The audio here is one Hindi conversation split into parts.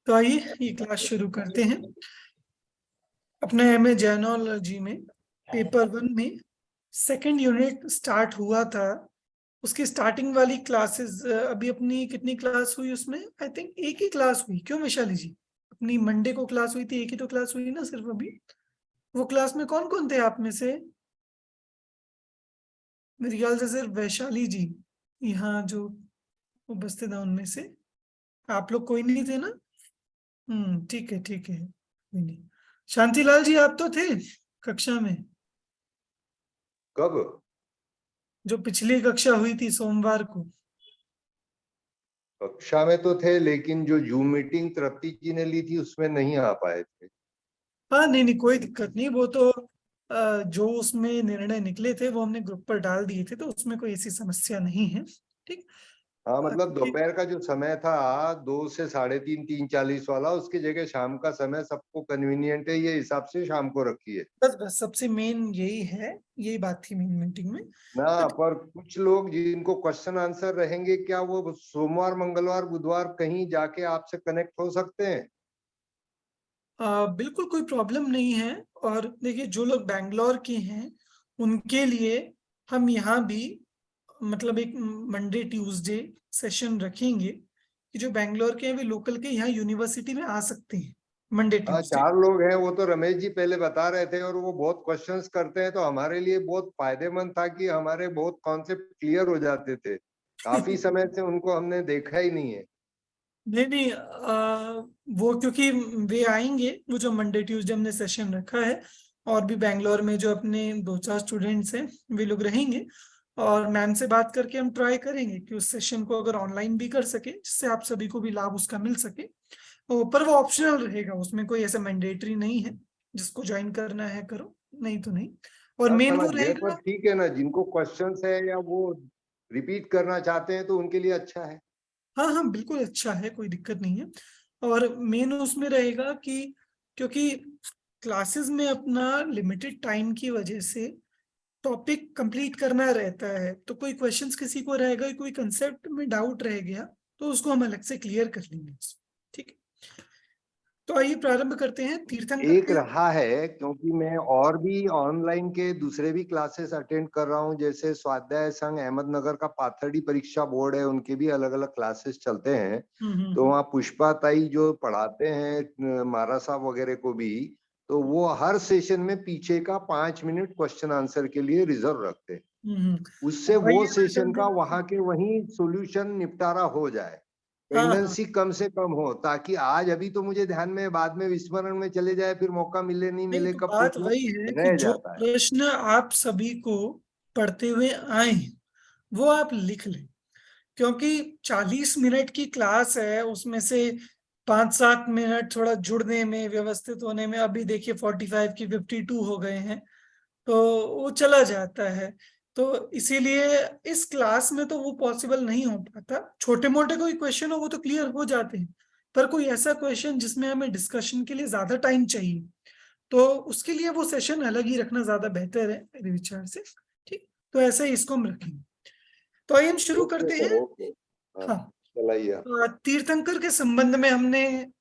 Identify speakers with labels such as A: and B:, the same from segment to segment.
A: तो आइए ये क्लास शुरू करते हैं। अपने एमए जर्नोलॉजी में पेपर 1 में सेकंड यूनिट स्टार्ट हुआ था। उसकी स्टार्टिंग वाली क्लासेस अभी अपनी कितनी क्लास हुई उसमें? आई थिंक एक ही क्लास हुई। क्यों वैशाली जी? अपनी मंडे को क्लास हुई थी, एक ही तो क्लास हुई ना सिर्फ अभी। वो क्लास में कौन कौन थे आप में से? मेरे ख्याल से सिर्फ वैशाली जी यहाँ जो उपस्थित है उनमें से। आप लोग कोई नहीं थे ना? ठीक है ठीक है, कोई नहीं। शांतिलाल जी आप तो थे कक्षा में,
B: कब?
A: जो पिछली कक्षा हुई थी सोमवार को।
B: कक्षा में तो थे, लेकिन जो जूम मीटिंग तृप्ति जी ने ली थी उसमें नहीं आ पाए थे।
A: हाँ नहीं नहीं, कोई दिक्कत नहीं। वो तो जो उसमें निर्णय निकले थे वो हमने ग्रुप पर डाल दिए थे, तो उसमें कोई ऐसी समस्या नहीं है। ठीक।
B: हाँ, मतलब
A: क्योंकि
B: दोपहर का जो समय था 2 से 3:30 3:40 वाला, उसकी जगह शाम का समय सबको कन्वीनियंट है ये हिसाब से शाम को रखी है
A: बस बस सबसे मेन यही है, यही बात थी मेन मीटिंग में।
B: ना।
A: तो
B: पर कुछ लोग जिनको क्वेश्चन आंसर रहेंगे, क्या वो सोमवार मंगलवार बुधवार कहीं जाके आपसे कनेक्ट हो सकते हैं?
A: बिल्कुल कोई प्रॉब्लम नहीं है। और देखिए जो लोग बैंगलोर के हैं उनके लिए हम यहाँ भी मतलब एक मंडे ट्यूसडे सेशन रखेंगे कि जो बैंगलोर के हैं वे लोकल के यहाँ यूनिवर्सिटी में आ सकते हैं मंडे
B: हाँ,
A: ट्यूसडे।
B: 4 लोग हैं, वो तो रमेश जी पहले बता रहे थे, और वो बहुत क्वेश्चंस करते हैं, तो हमारे लिए बहुत फायदेमंद था कि हमारे बहुत कॉन्सेप्ट क्लियर हो जाते थे। काफी समय से उनको हमने देखा ही नहीं है।
A: नहीं नहीं, वो क्योंकि वे आएंगे, वो जो मंडे ट्यूसडे हमने सेशन रखा है, और भी बैंगलोर में जो अपने 2-4 स्टूडेंट्स हैं वे लोग रहेंगे। और मैम से बात करके हम ट्राई करेंगे कि उस सेशन को अगर ऑनलाइन भी कर सके, जिससे आप सभी को भी लाभ उसका मिल सके। पर वो ऑप्शनल रहेगा, उसमें कोई ऐसा मैंडेटरी नहीं है। जिसको ज्वाइन करना है करो, नहीं तो नहीं। और
B: हाँ,
A: मेन वो
B: समझ गए, पर
A: रहेगा।
B: ठीक है ना, जिनको क्वेश्चंस है या वो रिपीट करना चाहते हैं तो उनके लिए अच्छा है।
A: हाँ हाँ बिल्कुल अच्छा है, कोई दिक्कत नहीं है। और मेन उसमें रहेगा कि क्योंकि क्लासेस में अपना लिमिटेड टाइम की वजह से टॉपिक कंप्लीट करना रहता है, तो कोई क्वेश्चंस किसी को रहेगा, कोई कंसेप्ट में डाउट रह गया तो उसको हम अलग से क्लियर कर लेंगे। ठीक है, तो आइए प्रारंभ करते हैं तीर्थंकर
B: एक
A: के।
B: रहा है, क्योंकि मैं और भी ऑनलाइन के दूसरे भी क्लासेस अटेंड कर रहा हूँ, जैसे स्वाध्याय संघ अहमदनगर का पाथर्डी परीक्षा बोर्ड है, उनके भी अलग अलग क्लासेस चलते हैं। तो
A: हम्म।
B: वहाँ पुष्पा ताई जो पढ़ाते हैं मारा साहब वगैरह को भी, तो वो हर सेशन में पीछे का 5 मिनट क्वेश्चन आंसर के लिए रिजर्व रखते हैं।
A: हम्म।
B: उससे
A: तो
B: वो
A: आइए मैं
B: सेशन
A: जल्दी।
B: का वहां के वहीं सॉल्यूशन निपटारा हो जाए,
A: हाँ हाँ,
B: पेंडेंसी कम से कम हो, ताकि आज अभी तो मुझे ध्यान में, बाद में विस्मरण में चले जाए, फिर मौका मिले नहीं
A: नहीं
B: मिले
A: तो
B: कब
A: बात
B: पूछना,
A: वही है कि
B: रह
A: जो
B: जाता है।
A: प्रश्न आप सभी को पढ़ते हुए आए हैं वो आप लिख लें। क्योंकि 40 मिनट की क्लास है, उसमें से 5-7 मिनट थोड़ा जुड़ने में, व्यवस्थित होने में, अभी देखिए 45 की 52 हो गए हैं, तो वो चला जाता है। तो इसीलिए इस क्लास में तो वो पॉसिबल नहीं हो पाता। छोटे मोटे कोई क्वेश्चन हो वो तो क्लियर हो जाते हैं, पर कोई ऐसा क्वेश्चन जिसमें हमें डिस्कशन के लिए ज्यादा टाइम चाहिए, तो उसके लिए वो सेशन अलग ही रखना ज्यादा बेहतर है मेरे विचार से। ठीक, तो ऐसे ही इसको हम रखेंगे। तो आइए हम शुरू
B: ओके
A: करते
B: सर,
A: हैं।
B: ओके। हाँ,
A: हाँ,
B: चलाइए आप।
A: तीर्थंकर के संबंध में हमने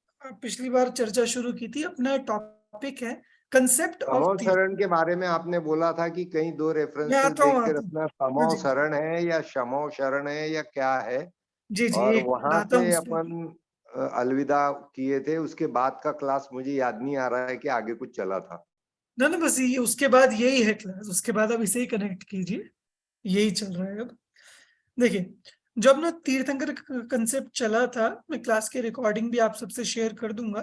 A: पिछली बार चर्चा शुरू की थी। अपना टॉपिक है कंसेप्ट ऑफ
B: समो
A: तीर्थ।
B: शरण के बारे में आपने बोला था कि कहीं 2
A: मैं
B: रेफरेंसेस
A: आता
B: देख
A: हूँ
B: के
A: आता हूँ।
B: रखना,
A: हाँ
B: समो
A: जी,
B: शरण है या शमो शरण है या क्या है।
A: जी जी,
B: और
A: एक मिनट
B: वहां
A: आता हूँ
B: से
A: उस पर।
B: अपन अलविदा किए थे, उसके बाद का क्लास मुझे याद नहीं आ रहा है कि आगे कुछ चला था।
A: ना ना, बस ये उसके बाद यही है क्लास, उसके बाद आप इसे ही कनेक्ट कीजिए। यही चल रहा है अब। देखिए, जब ना तीर्थंकर कंसेप्ट चला था, मैं क्लास की रिकॉर्डिंग भी आप सबसे शेयर कर दूंगा,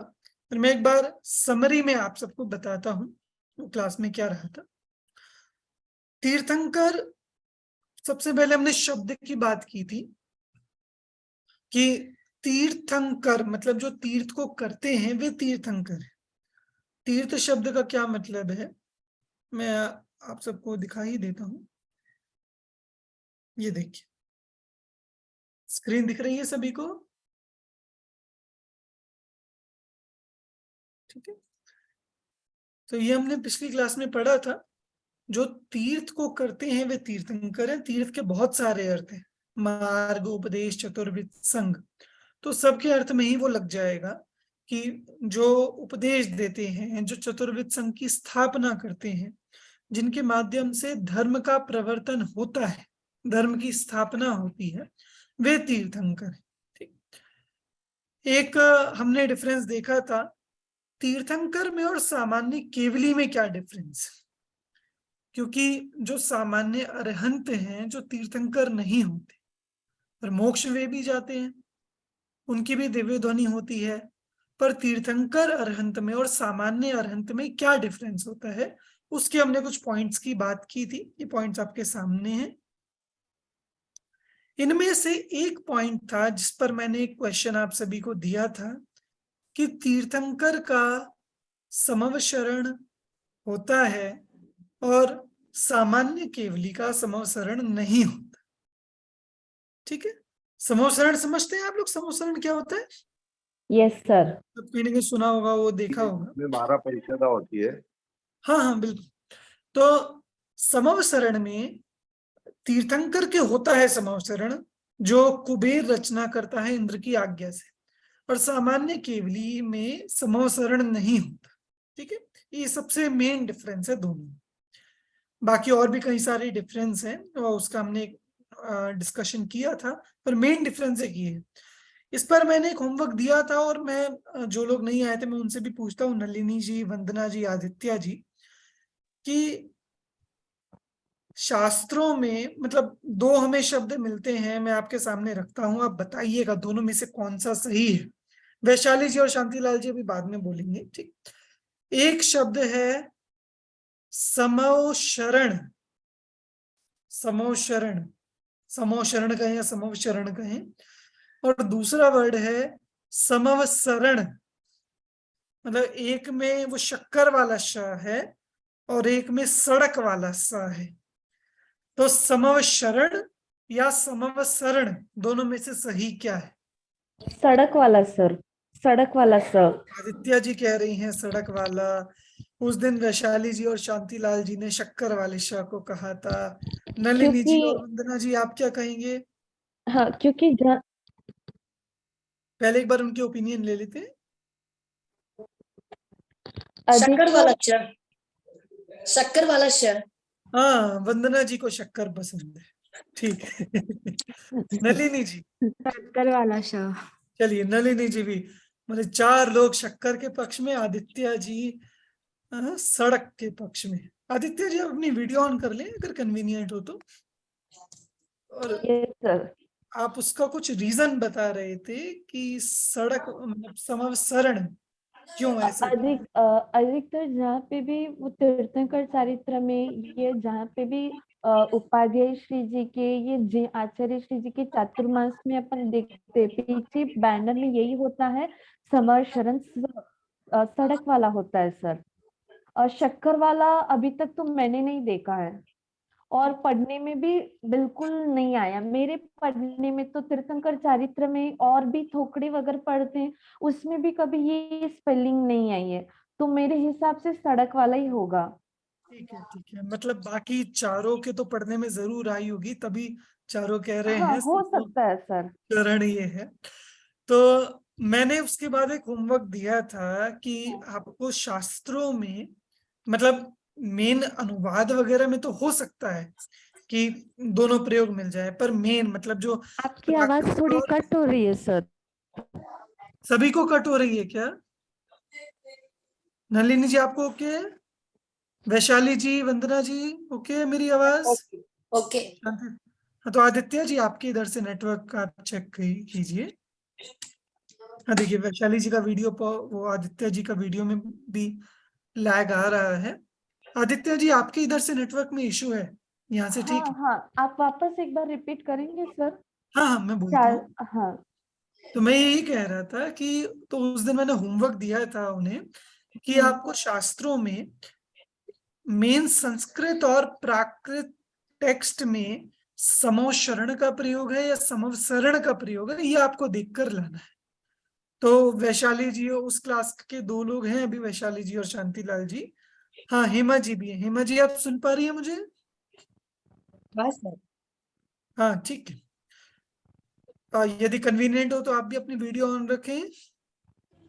A: और मैं एक बार समरी में आप सबको बताता हूँ वो क्लास में क्या रहा था। तीर्थंकर, सबसे पहले हमने शब्द की बात की थी कि तीर्थंकर मतलब जो तीर्थ को करते हैं वे तीर्थंकर है। तीर्थ शब्द का क्या मतलब है, मैं आप सबको दिखा ही देता हूं। ये देखिए, स्क्रीन दिख रही है सभी को? ठीक है, तो ये हमने पिछली क्लास में पढ़ा था। जो तीर्थ को करते हैं वे तीर्थंकर हैं। तीर्थ के बहुत सारे अर्थ हैं, मार्ग, उपदेश, चतुर्विद, संघ, तो सबके अर्थ में ही वो लग जाएगा कि जो उपदेश देते हैं, जो चतुर्विद संघ की स्थापना करते हैं, जिनके माध्यम से धर्म का प्रवर्तन होता है, धर्म की स्थापना होती है, वे तीर्थंकर हैं। ठीक। एक हमने डिफरेंस देखा था तीर्थंकर में और सामान्य केवली में, क्या डिफरेंस, क्योंकि जो सामान्य अरहंत हैं, जो तीर्थंकर नहीं होते पर मोक्ष वे भी जाते हैं, उनकी भी दिव्य ध्वनि होती है, पर तीर्थंकर अरहंत में और सामान्य अरहंत में क्या डिफरेंस होता है, उसके हमने कुछ पॉइंट्स की बात की थी। ये पॉइंट्स आपके सामने हैं। इनमें से एक पॉइंट था जिस पर मैंने एक क्वेश्चन आप सभी को दिया था कि तीर्थंकर का समवशरण होता है और सामान्य केवली का समवसरण नहीं होता। ठीक है, समवसरण समझते हैं आप लोग? समवसरण क्या होता है?
C: Yes sir.
A: तो कहीं ना कहीं सुना होगा, वो देखा होगा।
B: में 12 परिषदा होती है।
A: हाँ हाँ बिल्कुल। तो समवसरण में तीर्थंकर के होता है समवसरण, जो कुबेर रचना करता है इंद्र की आज्ञा से, और सामान्य केवली में समवसरण नहीं होता। ठीक है, ये सबसे मेन डिफरेंस है दोनों। बाकी और भी कई सारे डिफरेंस हैं और उसका हमने डिस्कशन किया था, पर मेन डिफरेंस एक ये है। इस पर मैंने एक होमवर्क दिया था और मैं जो लोग नहीं आए थे मैं उनसे भी पूछता हूँ, नलिनी जी, वंदना जी, आदित्य जी, कि शास्त्रों में मतलब दो हमें शब्द मिलते हैं, मैं आपके सामने रखता हूं, आप बताइएगा दोनों में से कौन सा सही है। वैशाली जी और शांतिलाल जी अभी बाद में बोलेंगे। ठीक। एक शब्द है समौशरण, समौशरण, समौशरण कहें या समवशरण कहें, और दूसरा वर्ड है समवसरण। मतलब एक में वो शक्कर वाला श है और एक में सड़क वाला स है। तो समवशरण या समवसरण, दोनों में से सही क्या है?
C: सड़क वाला सर, सड़क वाला सर।
A: आदित्य जी कह रही हैं सड़क वाला। उस दिन वैशाली जी और शांतिलाल जी ने शक्कर वाले श को कहा था। नलिनी
C: क्योंकि
A: जी और वंदना जी आप क्या कहेंगे?
C: हाँ, क्योंकि
A: पहले एक बार उनके ओपिनियन ले लेते हैं।
D: शक्कर
C: अधिकतर
D: वाला श, शक्कर वाला श।
A: हाँ, वंदना जी को शक्कर पसंद है। ठीक है। नलिनी जी?
E: शक्कर वाला श।
A: चलिए नलिनी जी भी, मतलब चार लोग शक्कर के पक्ष में, आदित्य जी सड़क के पक्ष में। आदित्य जी आप अपनी वीडियो ऑन कर लें अगर कन्वीनियंट हो तो। और
C: यस सर।
A: आप उसका कुछ रीजन बता रहे थे कि सड़क मतलब समवसरण क्यों ऐसे?
C: अधिकतर जहाँ पे भी वो तीर्थंकर चरित्र में ये जहाँ पे भी उपाध्याय श्री जी के ये आचार्य श्री जी के चातुर्मास में अपन देखते पीछे बैनर में यही होता है, समरशरण सड़क वाला होता है सर। शक्कर वाला अभी तक तो मैंने नहीं देखा है और पढ़ने में भी बिल्कुल नहीं आया। मेरे पढ़ने में तो तीर्थंकर चरित्र में और भी थोकड़ी वगैरह पढ़ते हैं, उसमें भी कभी ये स्पेलिंग नहीं आई है, तो मेरे हिसाब से सड़क वाला ही होगा।
A: ठीक है ठीक है, मतलब बाकी चारों के तो पढ़ने में जरूर आई होगी, तभी चारों कह रहे
C: हाँ,
A: हैं
C: हो सकता है सर।
A: समवसरण ये है। तो मैंने उसके बाद एक होमवर्क दिया था कि आपको शास्त्रों में मतलब मेन अनुवाद वगैरह में तो हो सकता है कि दोनों प्रयोग मिल जाए, पर मेन मतलब जो
E: आपकी आवाज थोड़ी कट हो रही है सर।
A: सभी को कट हो रही है क्या? नलिनी जी आपको ओके? वैशाली जी, वंदना जी ओके मेरी आवाज?
D: ओके।
A: हाँ, तो आदित्य जी आपके इधर से नेटवर्क का चेक कीजिए। हाँ देखिए वैशाली जी का वीडियो वो आदित्य जी का वीडियो में भी लैग आ रहा है। आदित्य जी आपके इधर से नेटवर्क में इशू है, यहाँ से ठीक
C: हाँ
A: है?
C: हाँ, आप वापस एक बार रिपीट करेंगे सर?
A: हाँ हाँ मैं बोलता हूँ।
C: हाँ।
A: तो मैं यही कह रहा था कि तो उस दिन मैंने होमवर्क दिया था उन्हें कि आपको शास्त्रों में मेन संस्कृत और प्राकृत टेक्स्ट में समौशरण का प्रयोग है या समवसरण का प्रयोग है, ये आपको देखकर लाना है। तो वैशाली जी उस क्लास के दो लोग हैं अभी, वैशाली जी और शांतिलाल जी। हाँ हेमा जी भी है। हेमा जी आप सुन पा रही है मुझे?
D: बस सर।
A: हाँ ठीक है। यदि कन्वीनियंट हो तो आप भी अपनी वीडियो ऑन रखें।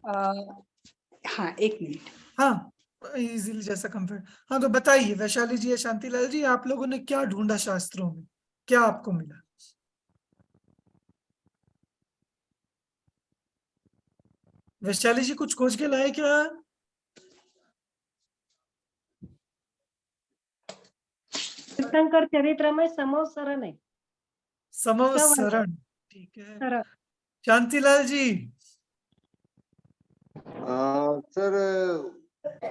D: हाँ, 1 मिनट।
A: हाँ, इजीली जैसा कंफर्ट। हाँ, तो बताइए वैशाली जी या शांतिलाल जी, आप लोगों ने क्या ढूंढा शास्त्रों में, क्या आपको मिला? वैशाली जी कुछ खोज के लाए क्या?
F: तीर्थंकर चरित्र में समवसरण है।
A: समवसरण, ठीक है।
F: सर
A: शांतिलाल जी?
B: सर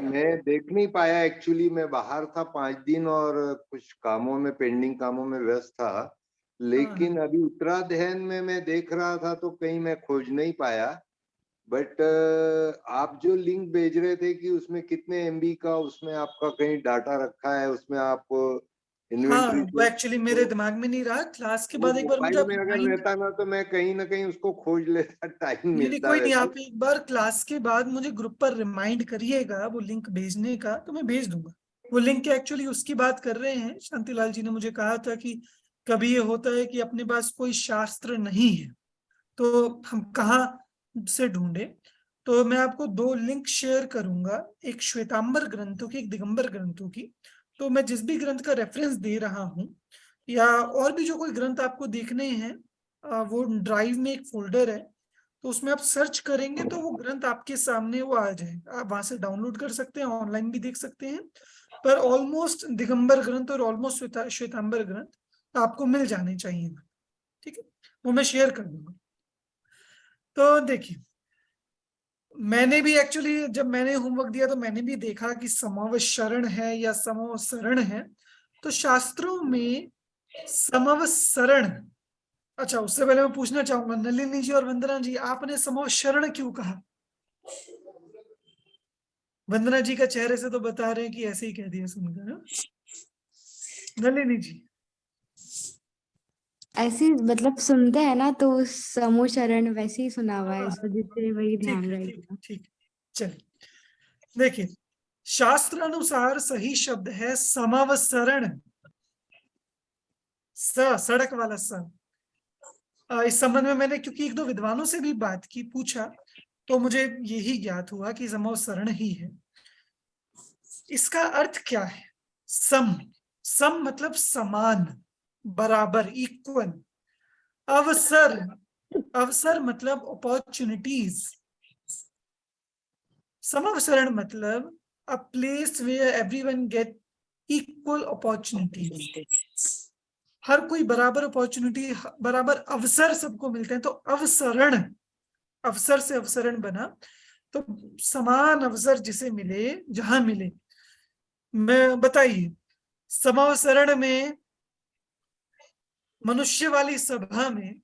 B: मैं देख नहीं पाया, एक्चुअली मैं बाहर था 5 दिन और कुछ कामों में, पेंडिंग कामों में व्यस्त था, लेकिन अभी उत्तराध्ययन में मैं देख रहा था तो कहीं मैं खोज नहीं पाया। बट आप जो लिंक भेज रहे थे कि उसमें कितने एमबी का उसमें आपका कहीं डाटा रखा है, उसमें आप
A: हाँ,
B: इन्वेंट्री
A: वो एक्चुअली मेरे दिमाग में नहीं रहा, क्लास के बाद एक बार मुझे
B: मोबाइल
A: आप
B: में अगर रहता ना तो मैं कहीं ना कहीं उसको खोज लेता, टाइम
A: नहीं
B: मिलता
A: कोई नहीं,
B: वैसे।
A: आप एक बार क्लास के बाद मुझे ग्रुप पर रिमाइंड करिएगा वो लिंक भेजने का, तो मैं भेज दूंगा। वो लिंक एक्चुअली उसकी बात कर रहे हैं, शांतिलाल जी ने मुझे कहा था कि कभी ये होता है कि अपने पास कोई शास्त्र नहीं है तो हम कहाँ से ढूंढे। तो मैं आपको 2 लिंक शेयर करूंगा, एक श्वेतांबर ग्रंथों की, एक दिगंबर ग्रंथों की। तो मैं जिस भी ग्रंथ का रेफरेंस दे रहा हूँ या और भी जो कोई ग्रंथ आपको देखने हैं, वो ड्राइव में एक फोल्डर है, तो उसमें आप सर्च करेंगे तो वो ग्रंथ आपके सामने वो आ जाएगा, आप वहां से डाउनलोड कर सकते हैं, ऑनलाइन भी देख सकते हैं। पर ऑलमोस्ट दिगंबर ग्रंथ और ऑलमोस्ट श्वेतांबर ग्रंथ आपको मिल जाने चाहिए, ठीक है। वो मैं शेयर कर दूंगा। तो देखिए, मैंने भी एक्चुअली जब मैंने होमवर्क दिया तो मैंने भी देखा कि समवसरण है या समवसरण है। तो शास्त्रों में समवसरण, अच्छा उससे पहले मैं पूछना चाहूंगा नलिनी जी और वंदना जी, आपने समवसरण क्यों कहा? वंदना जी का चेहरे से तो बता रहे हैं कि ऐसे ही कह दिया सुनकर, हाँ? नलिनी जी?
E: ऐसे मतलब सुनते हैं ना तो समूह शरण वैसे ही सुना हुआ है, इस वजह से वही
A: ठीक
E: ध्यान
A: है, ठीक
E: रहेगा।
A: ठीक। चलिए देखिए, शास्त्र अनुसार सही शब्द है समवसरण। सड़क वाला स। इस संबंध में मैंने क्योंकि 1-2 विद्वानों से भी बात की, पूछा, तो मुझे यही ज्ञात हुआ कि समवसरण ही है। इसका अर्थ क्या है? सम, सम मतलब समान, बराबर, इक्वल। अवसर, अवसर मतलब अपॉर्चुनिटीज। समवसरण मतलब a place where everyone get equal opportunities. हर कोई बराबर अपॉर्चुनिटी, बराबर अवसर सबको मिलते हैं, तो अवसरण, अवसर से अवसरण बना, तो समान अवसर जिसे मिले, जहां मिले। मैं बताइए, समवसरण में मनुष्य वाली सभा में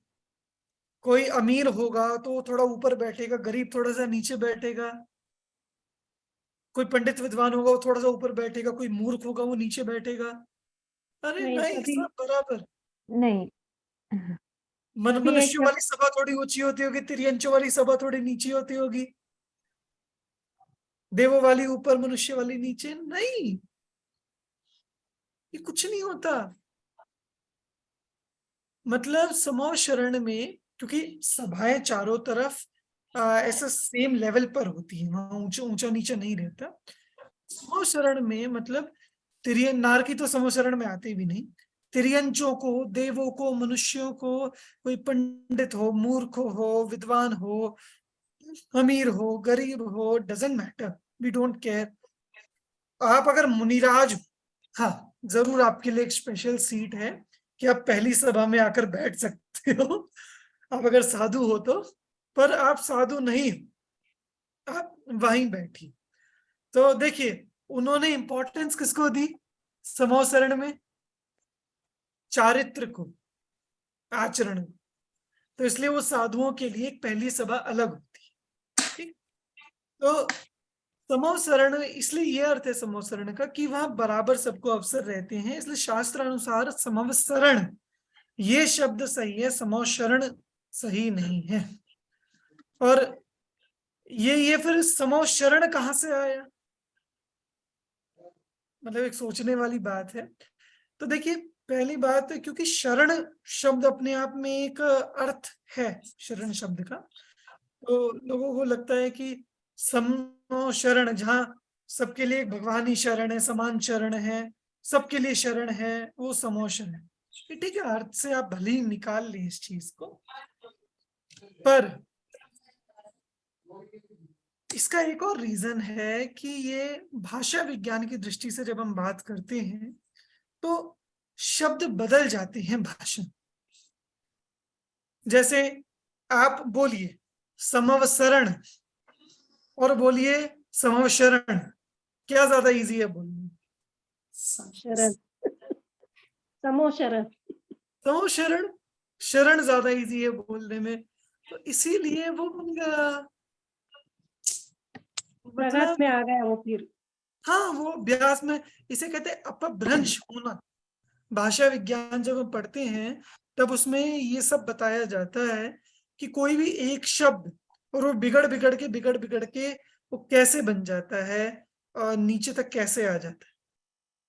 A: कोई अमीर होगा तो वो थोड़ा ऊपर बैठेगा, गरीब थोड़ा सा नीचे बैठेगा। कोई पंडित विद्वान होगा वो थोड़ा सा ऊपर बैठेगा, कोई मूर्ख होगा वो नीचे बैठेगा। अरे
F: नहीं,
A: नहीं,
F: सभी
A: सब बराबर।
C: नहीं,
F: सभी एक
A: मनुष्य वाली सभा थोड़ी ऊंची होती होगी, तिर्यंचों वाली सभा थोड़ी नीची होती होगी, देवों वाली ऊपर, मनुष्य वाली नीचे। नहीं, ये कुछ नहीं होता। मतलब समूह शरण में क्योंकि सभाएं चारों तरफ ऐसा सेम लेवल पर होती है, वहां ऊंचा ऊंचा नीचा नहीं रहता। समूह शरण में मतलब तिरियन नार की तो समूह शरण में आते भी नहीं। तिरियंचों को, देवों को, मनुष्यों को, कोई पंडित हो, मूर्ख हो, विद्वान हो, अमीर हो, गरीब हो, doesn't matter, we don't care. आप अगर मुनिराज हो, हाँ जरूर आपके लिए एक स्पेशल सीट है कि आप पहली सभा में आकर बैठ सकते हो, आप अगर साधु हो तो। पर आप साधु नहीं हो, आप वहीं बैठिए। तो देखिए, उन्होंने इंपॉर्टेंस किसको दी समवसरण में? चारित्र को, आचरण को। तो इसलिए वो साधुओं के लिए एक पहली सभा अलग होती है, ठीक। तो समवसरण, इसलिए ये अर्थ है समवसरण का कि वहां बराबर सबको अवसर रहते हैं, इसलिए शास्त्र अनुसार समवसरण ये शब्द सही है, समवसरण सही नहीं है। और ये फिर समवसरण कहाँ से आया? मतलब एक सोचने वाली बात है। तो देखिए, पहली बात है क्योंकि शरण शब्द अपने आप में एक अर्थ है शरण शब्द का, तो लोगों को लगता है कि समो शरण, जहाँ सबके लिए भगवान ही शरण है, समान शरण है, सबके लिए शरण है, वो समो शरण है। ठीक है, अर्थ से आप भले ही निकाल लें इस चीज को, पर इसका एक और रीजन है कि ये भाषा विज्ञान की दृष्टि से जब हम बात करते हैं तो शब्द बदल जाते हैं भाषा। जैसे आप बोलिए समवसरण और बोलिए समवशरण, क्या ज्यादा इजी है बोलने?
F: शरण समो शरण
A: समवशरण, शरण ज्यादा इजी है बोलने में, तो इसीलिए वो बन गया।
F: प्रगत में आ गया वो फिर।
A: हाँ, वो अभ्यास में, इसे कहते हैं अपभ्रंश होना। भाषा विज्ञान जब हम पढ़ते हैं तब उसमें ये सब बताया जाता है कि कोई भी एक शब्द और वो बिगड़ बिगड़ के वो कैसे बन जाता है और नीचे तक कैसे आ जाता है।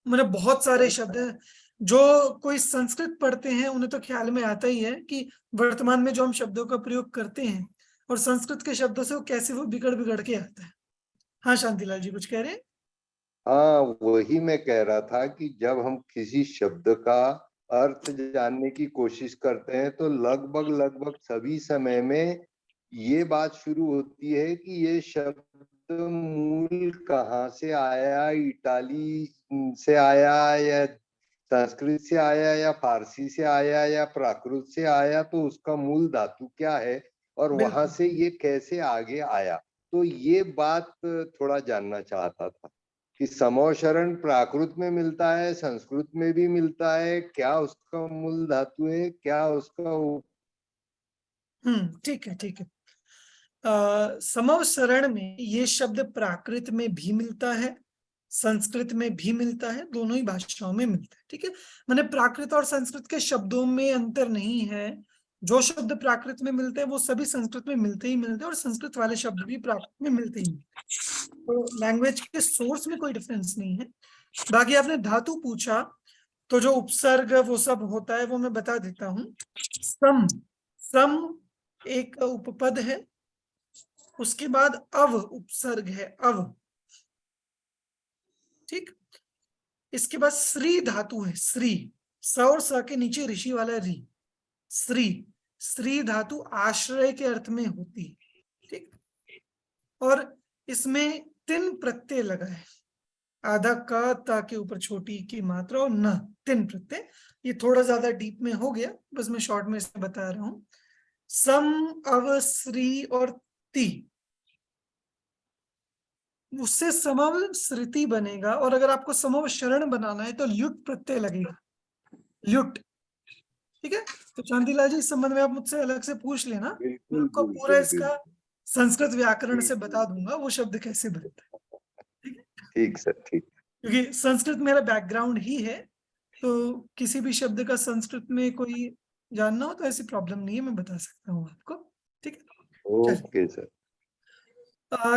A: मतलब बहुत सारे शब्द हैं, जो कोई संस्कृत पढ़ते हैं उन्हें तो ख्याल में आता ही है कि वर्तमान में जो हम शब्दों का प्रयोग करते हैं और संस्कृत के शब्दों से वो कैसे वो बिगड़ के आता है। हाँ शांतिलाल जी कुछ कह रहे हैं?
B: हाँ, वही मैं कह रहा था कि जब हम किसी शब्द का अर्थ जानने की कोशिश करते हैं तो लगभग सभी समय में ये बात शुरू होती है कि ये शब्द मूल कहाँ से आया, इटाली से आया या संस्कृत से आया या फारसी से आया या प्राकृत से आया, तो उसका मूल धातु क्या है और वहां से ये कैसे आगे आया। तो ये बात थोड़ा जानना चाहता था कि समोशरण प्राकृत में मिलता है, संस्कृत में भी मिलता है, क्या उसका मूल धातु है, क्या उसका
A: ठीक है, ठीक है। समवसरण में ये शब्द प्राकृत में भी मिलता है, संस्कृत में भी मिलता है, दोनों ही भाषाओं में मिलता है। ठीक है, माने प्राकृत और संस्कृत के शब्दों में अंतर नहीं है। जो शब्द प्राकृत में मिलते हैं वो सभी संस्कृत में मिलते ही मिलते हैं, और संस्कृत वाले शब्द भी प्राकृत में मिलते ही मिलते हैं। तो लैंग्वेज के सोर्स में कोई डिफरेंस नहीं है। बाकी आपने धातु पूछा, तो जो उपसर्ग वो सब होता है वो मैं बता देता हूँ। सम एक उपपद है, उसके बाद अव उपसर्ग है, अव। ठीक, इसके बाद श्री धातु है, श्री, स और स के नीचे ऋषि वाला री, श्री। श्री धातु आश्रय के अर्थ में होती है। ठीक, और इसमें 3 प्रत्यय लगा है, आधा क ता के ऊपर छोटी की मात्रा और न, 3 प्रत्यय। ये थोड़ा ज्यादा डीप में हो गया, बस मैं शॉर्ट में इसे बता रहा हूं। सम, अव, श्री और ती, उससे समव श्रुति बनेगा। और अगर आपको समव शरण बनाना है तो ल्युट प्रत्यय लगेगा, ल्युट। ठीक है, तो शांतिलाल जी इस संबंध में आप मुझसे अलग से पूछ लेना, मैं
B: बिल्कुल
A: आपको पूरा
B: बिल्कुल
A: इसका संस्कृत व्याकरण से बता दूंगा वो शब्द कैसे बनता है। ठीक है,
B: ठीक सर, ठीक।
A: क्योंकि संस्कृत मेरा बैकग्राउंड ही है, तो किसी भी शब्द का संस्कृत में कोई जानना हो तो ऐसी प्रॉब्लम नहीं है, मैं बता सकता हूँ आपको। ठीक है, चलिए।
B: Okay sir.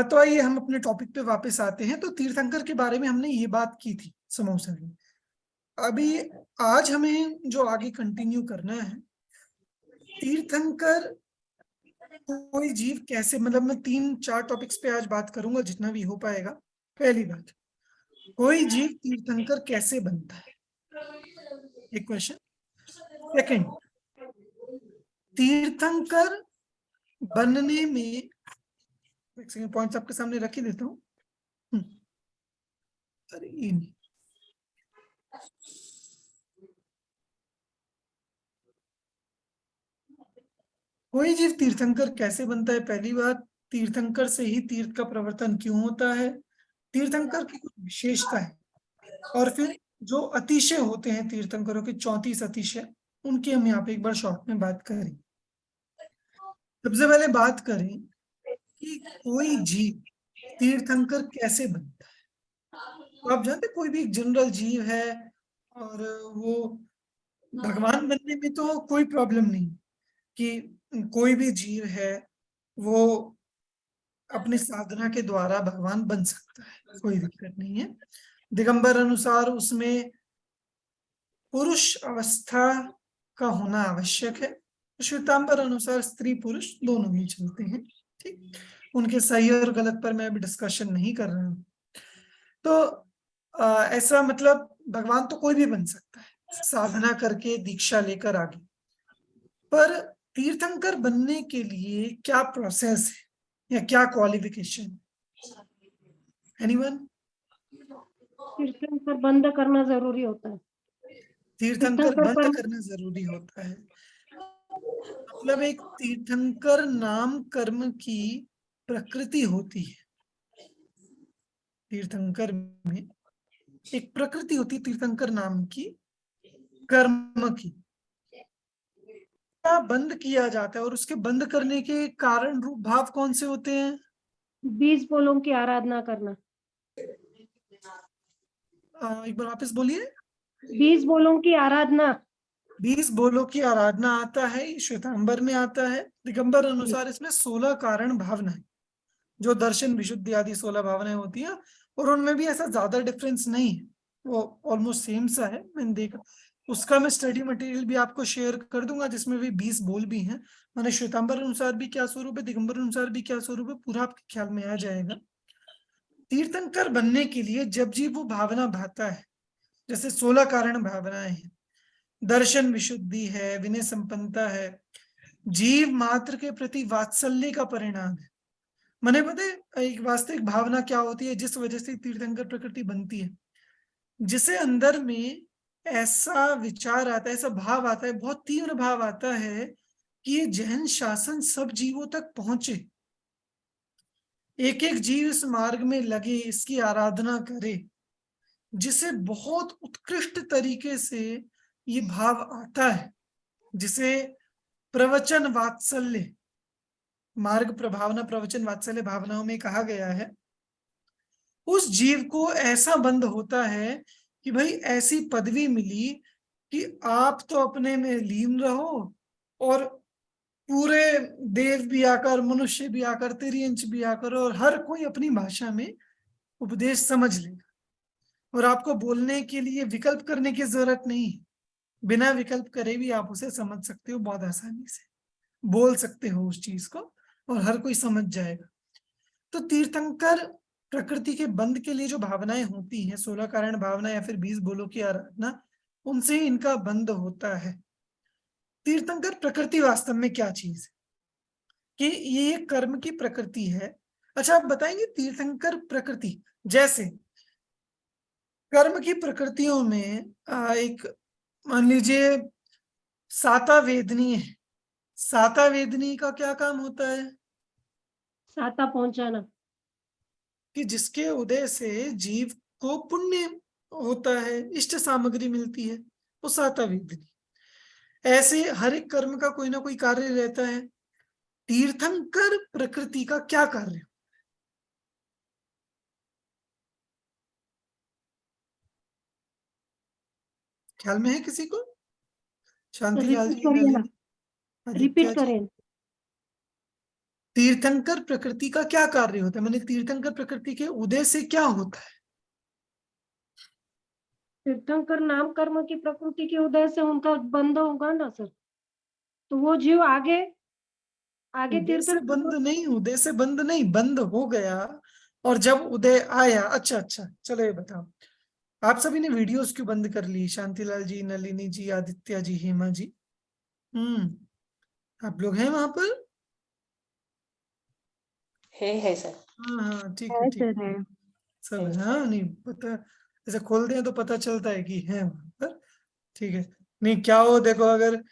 A: तो आइए हम अपने टॉपिक पे वापस आते हैं। तो तीर्थंकर के बारे में हमने ये बात की थी समोसा में। अभी आज हमें जो आगे कंटिन्यू करना है, तीर्थंकर कोई जीव कैसे, मतलब मैं 3-4 टॉपिक्स पे आज बात करूंगा जितना भी हो पाएगा। पहली बात, कोई जीव तीर्थंकर कैसे बनता है, एक क्वेश्चन। सेकंड, तीर्थंकर बनने में, एक सेकंड पॉइंट्स आपके सामने रख ही देता हूँ। अरे ये नहीं, कोई जीव तीर्थंकर कैसे बनता है। पहली बात, तीर्थंकर से ही तीर्थ का प्रवर्तन क्यों होता है, तीर्थंकर की कुछ विशेषता है, और फिर जो अतिशय होते हैं तीर्थंकरों के, 34 अतिशय, उनकी हम यहाँ पे एक बार शॉर्ट में बात करें। सबसे पहले बात करें कि कोई जीव तीर्थंकर कैसे बनता है। तो आप जानते कोई भी एक जनरल जीव है और वो भगवान बनने में तो कोई प्रॉब्लम नहीं, कि कोई भी जीव है वो अपने साधना के द्वारा भगवान बन सकता है, कोई दिक्कत नहीं है। दिगंबर अनुसार उसमें पुरुष अवस्था का होना आवश्यक है, श्वेतांबर अनुसार स्त्री पुरुष दोनों ही चलते हैं। ठीक, उनके सही और गलत पर मैं अभी डिस्कशन नहीं कर रहा हूँ। तो ऐसा मतलब भगवान तो कोई भी बन सकता है साधना करके, दीक्षा लेकर आगे, पर तीर्थंकर बनने के लिए क्या प्रोसेस है या क्या क्वालिफिकेशन? एनीवन?
F: तीर्थंकर बंद करना जरूरी होता है।
A: तीर्थंकर
F: तीर्थंकर
A: बंद
F: पर
A: करना जरूरी होता है, मतलब एक तीर्थंकर नाम कर्म की प्रकृति होती है। तीर्थंकर में एक प्रकृति होती है तीर्थंकर नाम की कर्म की, क्या बंद किया जाता है और उसके बंद करने के कारण रूप भाव कौन से होते हैं?
F: बीज बोलों की आराधना करना।
A: एक बार वापस बोलिए।
F: बीज बोलों की आराधना।
A: 20 बोलों की आराधना आता है, ये श्वेतांबर में आता है। दिगंबर अनुसार इसमें 16 कारण भावनाएं, जो दर्शन विशुद्धि आदि 16 भावनाएं होती हैं, और उनमें भी ऐसा ज्यादा डिफरेंस नहीं है, वो ऑलमोस्ट सेम सा है। मैंने देखा, उसका मैं स्टडी मटेरियल भी आपको शेयर कर दूंगा, जिसमें भी 20 बोल भी हैं। मैंने श्वेतांबर अनुसार भी क्या स्वरूप है, दिगंबर अनुसार भी क्या स्वरूप है, पूरा आपके ख्याल में आ जाएगा। तीर्थंकर बनने के लिए जब जीव वो भावना भाता है, जैसे 16 कारण भावनाएं हैं, दर्शन विशुद्धि है, विनय संपन्नता है, जीव मात्र के प्रति वात्सल्य का परिणाम है। मैंने पता है एक वास्तविक भावना क्या होती है, जिस वजह से तीर्थंकर प्रकृति बनती है, जिसे अंदर में ऐसा विचार आता है, ऐसा भाव आता है, बहुत तीव्र भाव आता है कि ये जैन शासन सब जीवों तक पहुंचे, एक एक जीव इस मार्ग में लगे, इसकी आराधना करे, जिसे बहुत उत्कृष्ट तरीके से ये भाव आता है, जिसे प्रवचन वात्सल्य, मार्ग प्रभावना प्रवचन वात्सल्य भावनाओं में कहा गया है। उस जीव को ऐसा बंध होता है कि भाई ऐसी पदवी मिली कि आप तो अपने में लीन रहो, और पूरे देव भी आकर, मनुष्य भी आकर, तिर्यंच भी आकर, और हर कोई अपनी भाषा में उपदेश समझ लेगा, और आपको बोलने के लिए विकल्प करने की जरूरत नहीं है। बिना विकल्प करे भी आप उसे समझ सकते हो, बहुत आसानी से बोल सकते हो उस चीज को, और हर कोई समझ जाएगा। तो तीर्थंकर प्रकृति के बंध के लिए जो भावनाएं होती हैं, 16 कारण भावना या फिर 20 बोलों की आराधना, उनसे इनका बंध होता है। तीर्थंकर प्रकृति वास्तव में क्या चीज है, कि ये कर्म की प्रकृति है। अच्छा, आप बताएंगे तीर्थंकर प्रकृति, जैसे कर्म की प्रकृतियों में एक मान लीजिए साता वेदनी है, साता वेदनी का क्या काम होता है?
F: साता पहुंचाना।
A: कि जिसके उदय से जीव को पुण्य होता है, इष्ट सामग्री मिलती है, वो साता वेदनी। ऐसे हर एक कर्म का कोई ना कोई कार्य रहता है। तीर्थंकर प्रकृति का क्या कार्य? ख्याल में है किसी को? शांति लाल
F: रिपीट
A: जी,
F: करिए ना,
A: नलिनी, आदित्य
F: रिपीट
A: जी।
F: करें।
A: तीर्थंकर प्रकृति का क्या कार्य होता है, मैंने तीर्थंकर प्रकृति के उदय से क्या होता है?
F: तीर्थंकर नाम कर्म की प्रकृति के उदय से उनका बंध होगा ना सर, तो वो जीव आगे आगे
A: उदय से बंद
F: तीर्थंकर।
A: नहीं, उदय से बंद नहीं, बंद हो गया और जब उदय आया। अच्छा अच्छा, चलो ये बताओ, आप सभी ने वीडियोस क्यों बंद कर ली? शांतिलाल जी, नलिनी जी, आदित्य जी, हेमा जी, आप लोग हैं वहां पर?
D: है सर।
A: हाँ हाँ, ठीक है
E: है
A: ठीक
E: सर, है।
A: है, सब है। हाँ नहीं पता, ऐसे खोल दें तो पता चलता है कि है वहां पर। ठीक है, नहीं क्या हो, देखो अगर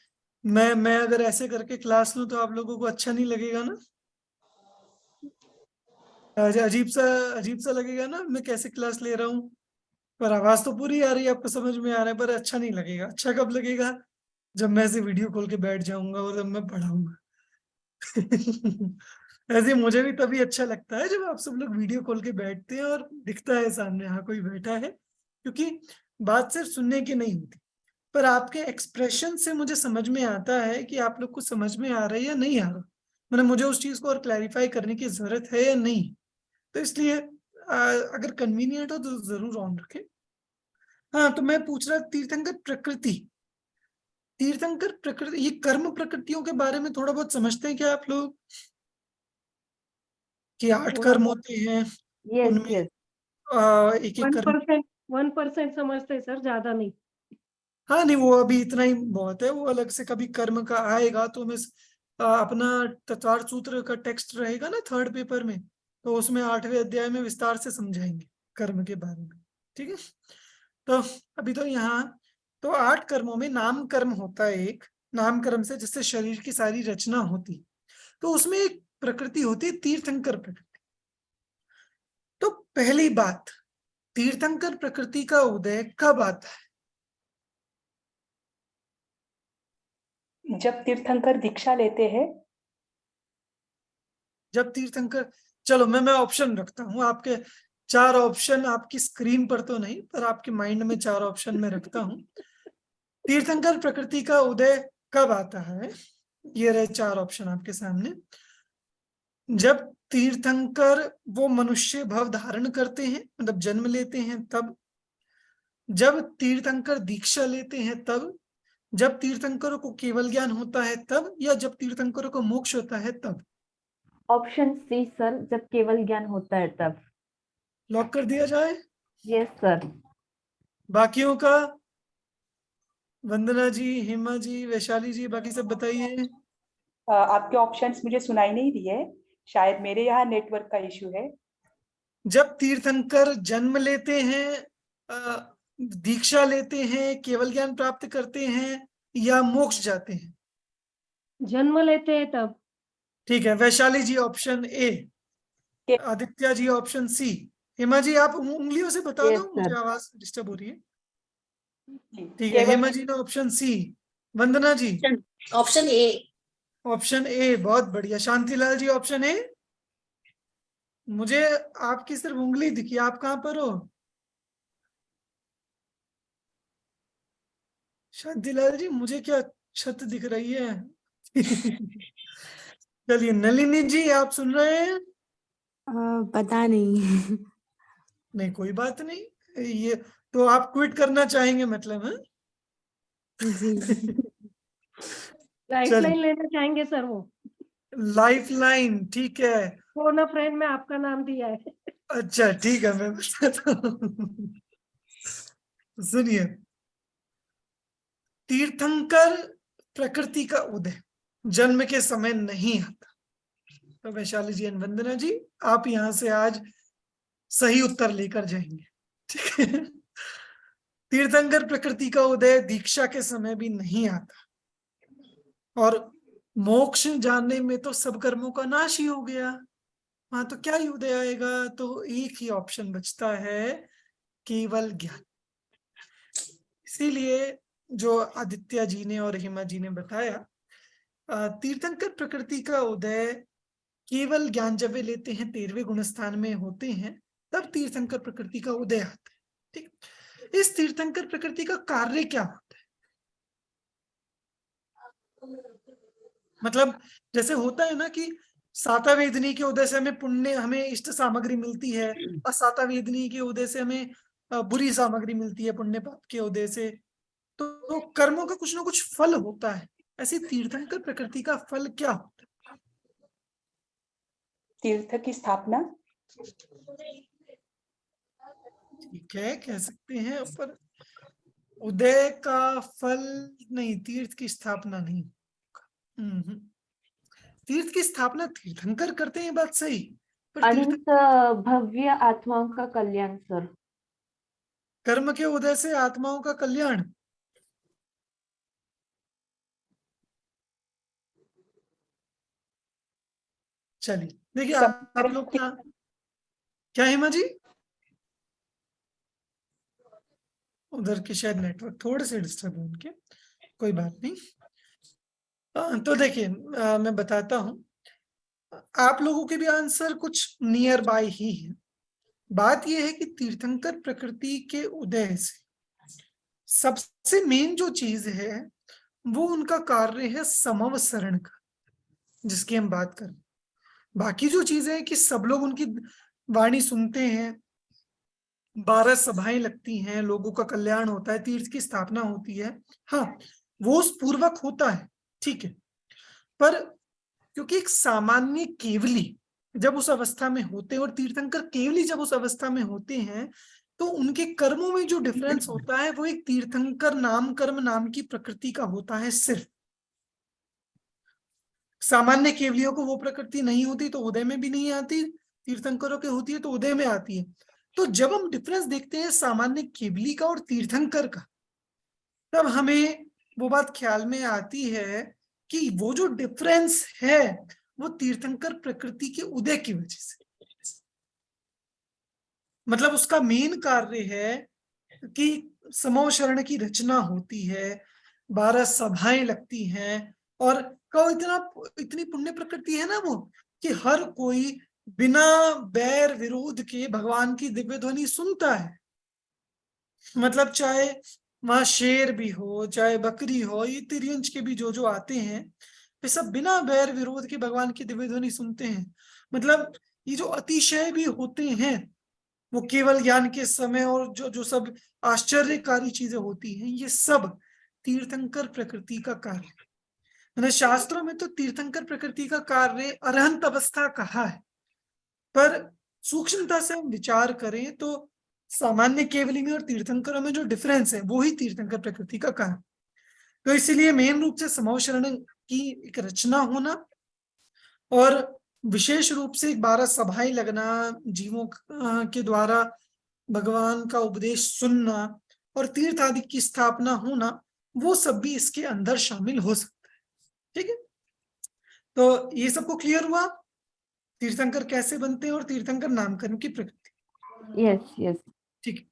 A: मैं अगर ऐसे करके क्लास लूं तो आप लोगों को अच्छा नहीं लगेगा ना? अजीब सा लगेगा ना, मैं कैसे क्लास ले रहा हूँ, पर आवाज तो पूरी आ रही है, आपको समझ में आ रहा है, पर अच्छा नहीं लगेगा। अच्छा कब लगेगा? जब मैं ऐसे वीडियो खोल के बैठ जाऊंगा और जब मैं पढ़ाऊंगा। ऐसे मुझे भी तभी अच्छा लगता है जब आप सब लोग वीडियो खोल के बैठते हैं और दिखता है सामने हाँ कोई बैठा है, क्योंकि बात सिर्फ सुनने की नहीं होती, पर आपके एक्सप्रेशन से मुझे समझ में आता है कि आप लोग को समझ में आ रहा है या नहीं आ रहा। मैंने मुझे उस चीज को और क्लैरिफाई करने की जरूरत है या नहीं, तो इसलिए अगर कन्वीनियंट हो तो जरूर ऑन रखें। हाँ, तो मैं पूछ रहा तीर्थंकर प्रकृति, तीर्थंकर प्रकृति, ये कर्म प्रकृतियों के बारे में थोड़ा बहुत समझते हैं क्या आप लोग? कि 8 कर्म होते हैं,
C: यस
A: उनमें
C: यस
A: एक एक कर्म।
F: 1% समझते हैं सर, ज्यादा नहीं।
A: हाँ नहीं, वो अभी इतना ही बहुत है, वो अलग से कभी कर्म का आएगा तो मैं अपना तत्वार्थ सूत्र का टेक्स्ट रहेगा ना 3rd पेपर में, तो उसमें 8वें अध्याय में विस्तार से समझाएंगे कर्म के बारे में। ठीक है, तो अभी तो यहाँ तो 8 कर्मों में नाम कर्म होता है एक। नाम कर्म से जिससे शरीर की सारी रचना होती, तो उसमें एक प्रकृति होती है तीर्थंकर प्रकृति। तो पहली बात, तीर्थंकर प्रकृति का उदय कब आता है?
G: जब तीर्थंकर दीक्षा लेते हैं।
A: जब तीर्थंकर, चलो मैं ऑप्शन रखता हूँ आपके, 4 ऑप्शन आपकी स्क्रीन पर तो नहीं पर आपके माइंड में 4 ऑप्शन में रखता हूँ। तीर्थंकर प्रकृति का उदय कब आता है? ये रहे 4 ऑप्शन आपके सामने। जब तीर्थंकर वो मनुष्य भव धारण करते हैं, मतलब जन्म लेते हैं तब, जब तीर्थंकर दीक्षा लेते हैं तब, जब तीर्थंकरों को केवल ज्ञान होता है तब, या जब तीर्थंकरों को मोक्ष होता है तब।
C: ऑप्शन सी सर, जब केवल ज्ञान होता है तब।
A: लॉक कर दिया जाए?
C: Yes sir.
A: बाकियों का, वंदना जी, हेमा जी, वैशाली जी, बाकी सब बताइए।
G: आपके ऑप्शंस मुझे सुनाई नहीं दिए, शायद मेरे यहाँ नेटवर्क का इशू है।
A: जब तीर्थंकर जन्म लेते हैं, दीक्षा लेते हैं, केवल ज्ञान प्राप्त करते हैं, या मोक्ष जाते हैं।
F: जन्म लेते हैं तब।
A: ठीक है, Vaishali ji option A, Aditya ji option C, Hema ji आप उंगलियों से बता
C: Yes,
A: दो, मुझे
C: sir.
A: आवाज डिस्टर्ब हो रही है।
G: जी,
A: ठीक है,
G: केवल
A: हेमा जी ने option C, Vandana ji
D: option A.
A: Option A, बहुत बढ़िया। Shantilal ji option A. मुझे आपकी सिर्फ उंगली दिखी, आप कहाँ पर हो? शांतिलाल जी मुझे क्या छत दिख रही है? चलिए, नलिनी जी आप सुन रहे हैं?
E: पता नहीं।
A: नहीं कोई बात नहीं, ये तो आप क्विट करना चाहेंगे मतलब है?
E: जी।
F: लाइफ
A: चलिए,
F: लाइन लेना चाहेंगे सर वो।
A: लाइफ लाइन, ठीक है।
F: फोन अ फ्रेंड में आपका नाम दिया है।
A: अच्छा ठीक है, मैं बताता हूँ। सुनिए, तीर्थंकर प्रकृति का उदय जन्म के समय नहीं आता। तो वैशाली जी एंड वंदना जी, आप यहां से आज सही उत्तर लेकर जाएंगे। ठीक है, तीर्थंकर प्रकृति का उदय दीक्षा के समय भी नहीं आता, और मोक्ष जानने में तो सब कर्मों का नाश ही हो गया। हाँ, तो क्या ही उदय आएगा? तो एक ही ऑप्शन बचता है, केवल ज्ञान। इसीलिए जो आदित्य जी ने और हेमा जी ने बताया, तीर्थंकर प्रकृति का उदय केवल ज्ञान जब वे लेते हैं 13वें गुणस्थान में होते हैं, तब तीर्थंकर प्रकृति का उदय आता है। ठीक, इस तीर्थंकर प्रकृति का कार्य क्या होता है? मतलब जैसे होता है ना कि साता वेदनी के उदय से हमें पुण्य, हमें इष्ट सामग्री मिलती है, और साता वेदनी के उदय से हमें बुरी सामग्री मिलती है पुण्य पाप के उदय से। तो कर्मों का कुछ ना कुछ फल होता है, ऐसी तीर्थंकर प्रकृति का फल क्या होता है?
G: तीर्थ की स्थापना।
A: ठीक है, कह सकते हैं, पर उदय का फल नहीं, तीर्थ की स्थापना नहीं। तीर्थ की स्थापना तीर्थंकर करते हैं, बात सही, पर तीर्थ
C: अनंत भव्य आत्माओं का कल्याण सर।
A: कर्म के उदय से आत्माओं का कल्याण। चलिए देखिए, आप लोग क्या क्या हेमा जी, उधर के शायद नेटवर्क थोड़े से डिस्टर्ब है उनके, कोई बात नहीं। तो देखिए, मैं बताता हूँ, आप लोगों के भी आंसर कुछ नियर बाय ही है। बात यह है कि तीर्थंकर प्रकृति के उदय से सबसे मेन जो चीज है वो उनका कार्य है समवसरण का, जिसकी हम बात करें। बाकी जो चीजें हैं कि सब लोग उनकी वाणी सुनते हैं, 12 सभाएं लगती हैं, लोगों का कल्याण होता है, तीर्थ की स्थापना होती है, हाँ वो उस पूर्वक होता है, ठीक है। पर क्योंकि एक सामान्य केवली, जब उस अवस्था में होते हैं, और तीर्थंकर केवली जब उस अवस्था में होते हैं, तो उनके कर्मों में जो डिफरेंस होता है वो एक तीर्थंकर नाम कर्म नाम की प्रकृति का होता है सिर्फ। सामान्य केवलियों को वो प्रकृति नहीं होती तो उदय में भी नहीं आती, तीर्थंकरों के होती है तो उदय में आती है। तो जब हम डिफरेंस देखते हैं सामान्य केवली का और तीर्थंकर का, तब हमें वो बात ख्याल में आती है कि वो जो डिफरेंस है वो तीर्थंकर प्रकृति के उदय की वजह से, मतलब उसका मेन कार्य है कि समूह शरण की रचना होती है, 12 सभाएं लगती हैं, और इतनी पुण्य प्रकृति है ना वो, कि हर कोई बिना बैर विरोध के भगवान की दिव्य ध्वनि सुनता है। मतलब चाहे वहां शेर भी हो, चाहे बकरी हो, ये तिर्यंच के भी जो आते हैं, वे सब बिना बैर विरोध के भगवान की दिव्य ध्वनि सुनते हैं। मतलब ये जो अतिशय भी होते हैं, वो केवल ज्ञान के समय, और जो सब आश्चर्यकारी चीजें होती हैं, ये सब तीर्थंकर प्रकृति का कार्य है। मैंने शास्त्रों में तो तीर्थंकर प्रकृति का कार्य अरहंत अवस्था कहा है, पर सूक्ष्मता से हम विचार करें तो सामान्य केवली में और तीर्थंकरों में जो डिफरेंस है वो ही तीर्थंकर प्रकृति का कार्य। तो इसीलिए मेन रूप से समूह शरण की एक रचना होना, और विशेष रूप से 12 सभाएं लगना, जीवों के द्वारा भगवान का उपदेश सुनना, और तीर्थ आदि की स्थापना होना, वो सब भी इसके अंदर शामिल हो सकता है। ठीक है, तो ये सबको क्लियर हुआ तीर्थंकर कैसे बनते हैं और तीर्थंकर नामकरण की प्रकृति।
C: Yes yes.
A: ठीक है,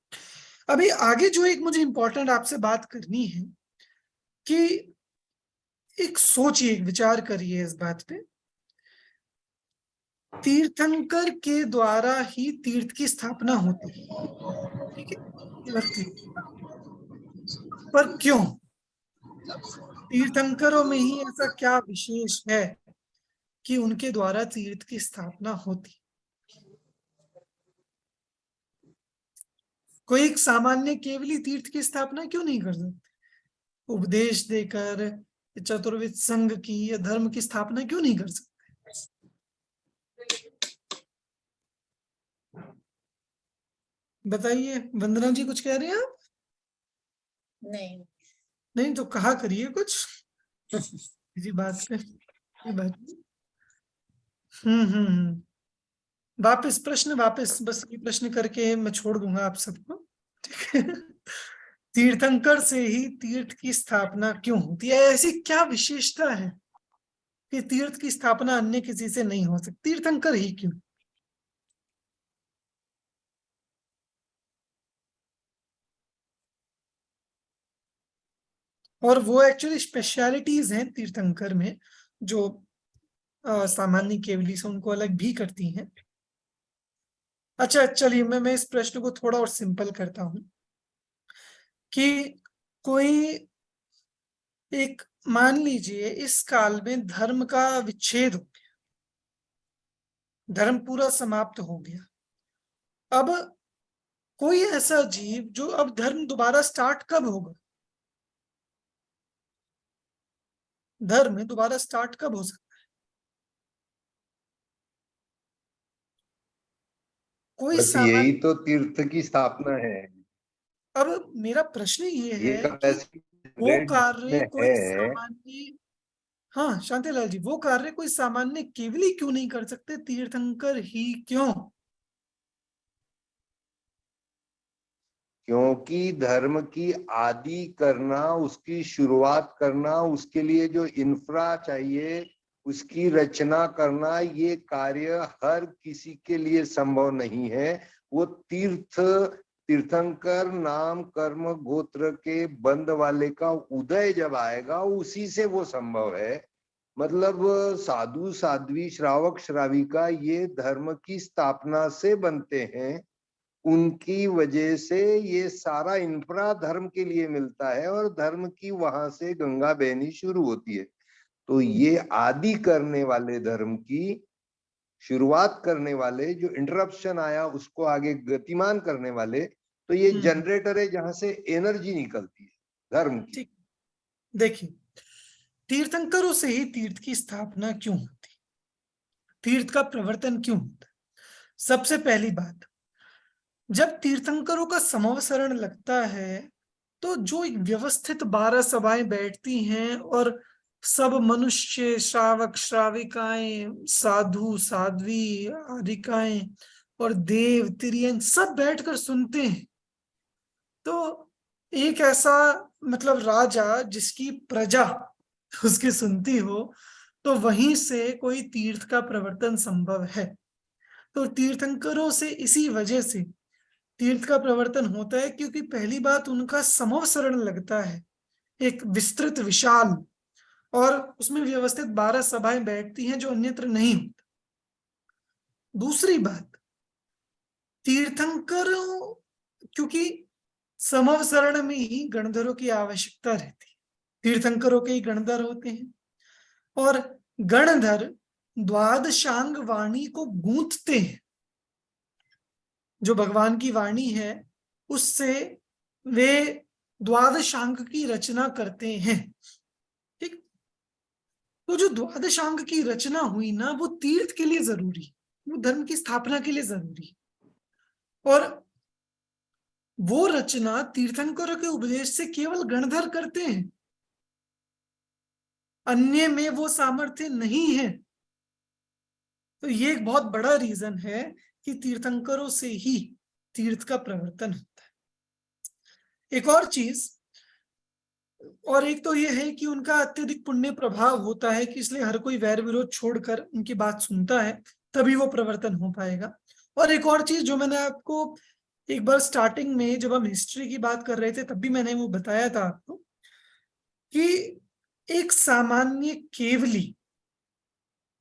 A: अभी आगे जो एक मुझे इंपॉर्टेंट आपसे बात करनी है कि एक सोचिए, एक विचार करिए इस बात पे, तीर्थंकर के द्वारा ही तीर्थ की स्थापना होती है, ठीक है, ये बात clear। पर क्यों? तीर्थंकरों में ही ऐसा क्या विशेष है कि उनके द्वारा तीर्थ की स्थापना होती? कोई एक सामान्य केवली तीर्थ की स्थापना क्यों नहीं कर सकते? उपदेश देकर चतुर्विद संघ की या धर्म की स्थापना क्यों नहीं कर सकते? बताइए, वंदना जी कुछ कह रहे हैं आप?
D: नहीं।
A: नहीं तो कहा करिए कुछ इसी बात पे, ये बात। वापस प्रश्न, वापस बस ये प्रश्न करके मैं छोड़ दूंगा आप सबको, ठीक है। तीर्थंकर से ही तीर्थ की स्थापना क्यों होती है? ऐसी क्या विशेषता है कि तीर्थ की स्थापना अन्य किसी से नहीं हो सकती, तीर्थंकर ही क्यों? और वो एक्चुअली स्पेशलिटीज हैं तीर्थंकर में जो सामान्य केवली से उनको अलग भी करती हैं। अच्छा चलिए, मैं इस प्रश्न को थोड़ा और सिंपल करता हूं कि कोई एक, मान लीजिए इस काल में धर्म का विच्छेद हो गया, धर्म पूरा समाप्त हो गया। अब कोई ऐसा जीव जो अब धर्म दोबारा स्टार्ट कब होगा? धर्म दोबारा स्टार्ट कब हो सकता है? कोई
B: बस
A: सामान्य,
B: यही तो तीर्थ की स्थापना है।
A: अब मेरा प्रश्न ये
B: ये
A: है कि वो कार्य
B: में
A: कोई
B: है।
A: सामान्य, हाँ शांतिलाल जी, वो कार्य कोई सामान्य केवली क्यों नहीं कर सकते, तीर्थंकर ही क्यों?
B: क्योंकि धर्म की आदि करना, उसकी शुरुआत करना, उसके लिए जो इंफ्रा चाहिए उसकी रचना करना, ये कार्य हर किसी के लिए संभव नहीं है। वो तीर्थंकर नाम कर्म गोत्र के बंद वाले का उदय जब आएगा उसी से वो संभव है। मतलब साधु साध्वी श्रावक श्राविका ये धर्म की स्थापना से बनते हैं, उनकी वजह से ये सारा इंफ्रा धर्म के लिए मिलता है, और धर्म की वहां से गंगा बहनी शुरू होती है। तो ये आदि करने वाले, धर्म की शुरुआत करने वाले, जो इंटरप्शन आया उसको आगे गतिमान करने वाले, तो ये जनरेटर है जहां से एनर्जी निकलती है धर्म की।
A: ठीक, देखिए तीर्थंकरों से ही तीर्थ की स्थापना क्यों होती? तीर्थ का प्रवर्तन क्यों होता है? सबसे पहली बात, जब तीर्थंकरों का समवसरण लगता है तो जो एक व्यवस्थित 12 सभाएं बैठती हैं और सब मनुष्य, श्रावक, श्राविकाएं, साधु, साध्वी, आरिकाएं और देव, तिर्यन सब बैठकर सुनते हैं, तो एक ऐसा मतलब राजा जिसकी प्रजा उसकी सुनती हो, तो वहीं से कोई तीर्थ का प्रवर्तन संभव है। तो तीर्थंकरों से इसी वजह से तीर्थ का प्रवर्तन होता है, क्योंकि पहली बात उनका समवसरण लगता है, एक विस्तृत विशाल, और उसमें व्यवस्थित 12 सभाएं बैठती हैं जो अन्यत्र नहीं होता। दूसरी बात, तीर्थंकरों, क्योंकि समवसरण में ही गणधरों की आवश्यकता रहती है, तीर्थंकरों के ही गणधर होते हैं, और गणधर द्वादशांग वाणी को गूंथते हैं, जो भगवान की वाणी है उससे वे द्वादशांग की रचना करते हैं। ठीक, तो जो द्वादशांग की रचना हुई ना, वो तीर्थ के लिए जरूरी, वो धर्म की स्थापना के लिए जरूरी, और वो रचना तीर्थंकरों के उपदेश से केवल गणधर करते हैं, अन्य में वो सामर्थ्य नहीं है। तो ये एक बहुत बड़ा रीजन है कि तीर्थंकरों से ही तीर्थ का प्रवर्तन होता है। एक और चीज, और एक तो ये है कि उनका अत्यधिक पुण्य प्रभाव होता है कि इसलिए हर कोई वैर विरोध छोड़कर उनकी बात सुनता है, तभी वो प्रवर्तन हो पाएगा। और एक और चीज जो मैंने आपको एक बार स्टार्टिंग में जब हम हिस्ट्री की बात कर रहे थे तब भी मैंने वो बताया था आपको, कि एक सामान्य केवली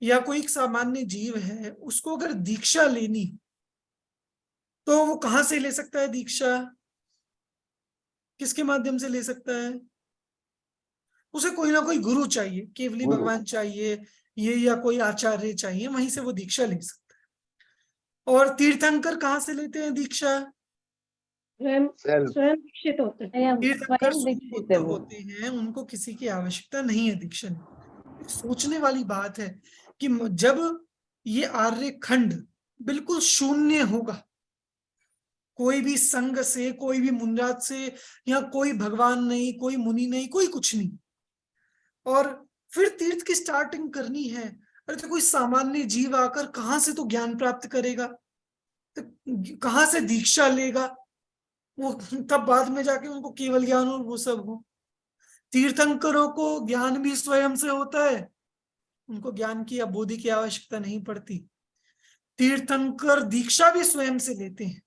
A: या कोई एक सामान्य जीव है, उसको अगर दीक्षा लेनी तो वो कहाँ से ले सकता है दीक्षा, किसके माध्यम से ले सकता है? उसे कोई ना कोई गुरु चाहिए, केवली
B: गुरु।
A: भगवान चाहिए, ये या कोई आचार्य चाहिए, वहीं से वो दीक्षा ले सकता है। और तीर्थंकर कहाँ से लेते हैं दीक्षा?
F: स्वयं
B: Self.
F: स्वयं दीक्षित होते हैं।
A: तीर्थंकर
C: स्वयं
A: स्वयं
C: दीक्षित
A: बुद्ध
C: है वो।
A: होते हैं, उनको किसी की आवश्यकता नहीं है दीक्षा लेने। सोचने वाली बात है कि जब ये आर्य खंड बिल्कुल शून्य होगा, कोई भी संघ से, कोई भी मुनिराज से, या कोई भगवान नहीं, कोई मुनि नहीं, कोई कुछ नहीं, और फिर तीर्थ की स्टार्टिंग करनी है, अरे तो कोई सामान्य जीव आकर कहाँ से तो ज्ञान प्राप्त करेगा, तो कहाँ से दीक्षा लेगा वो? तब बाद में जाके उनको केवल ज्ञान और वो सब हो। तीर्थंकरों को ज्ञान भी स्वयं से होता है, उनको ज्ञान की या बोधि की आवश्यकता नहीं पड़ती। तीर्थंकर दीक्षा भी स्वयं से लेते हैं,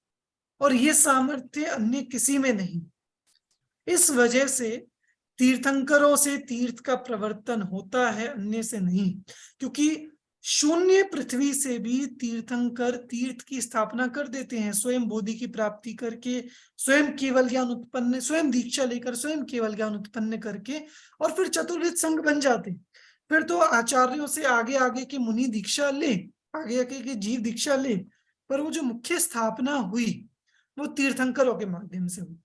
A: और ये सामर्थ्य अन्य किसी में नहीं। इस वजह से तीर्थंकरों से तीर्थ का प्रवर्तन होता है, अन्य से नहीं, क्योंकि शून्य पृथ्वी से भी तीर्थंकर तीर्थ की स्थापना कर देते हैं, स्वयं बोधि की प्राप्ति करके, स्वयं केवल ज्ञान उत्पन्न, स्वयं दीक्षा लेकर स्वयं केवल ज्ञान उत्पन्न करके, और फिर चतुर्विध संघ बन जाते। फिर तो आचार्यों से आगे आगे के मुनि दीक्षा ले, आगे आगे के जीव दीक्षा ले, पर वो जो मुख्य स्थापना हुई वो तीर्थंकरों के माध्यम से हुई।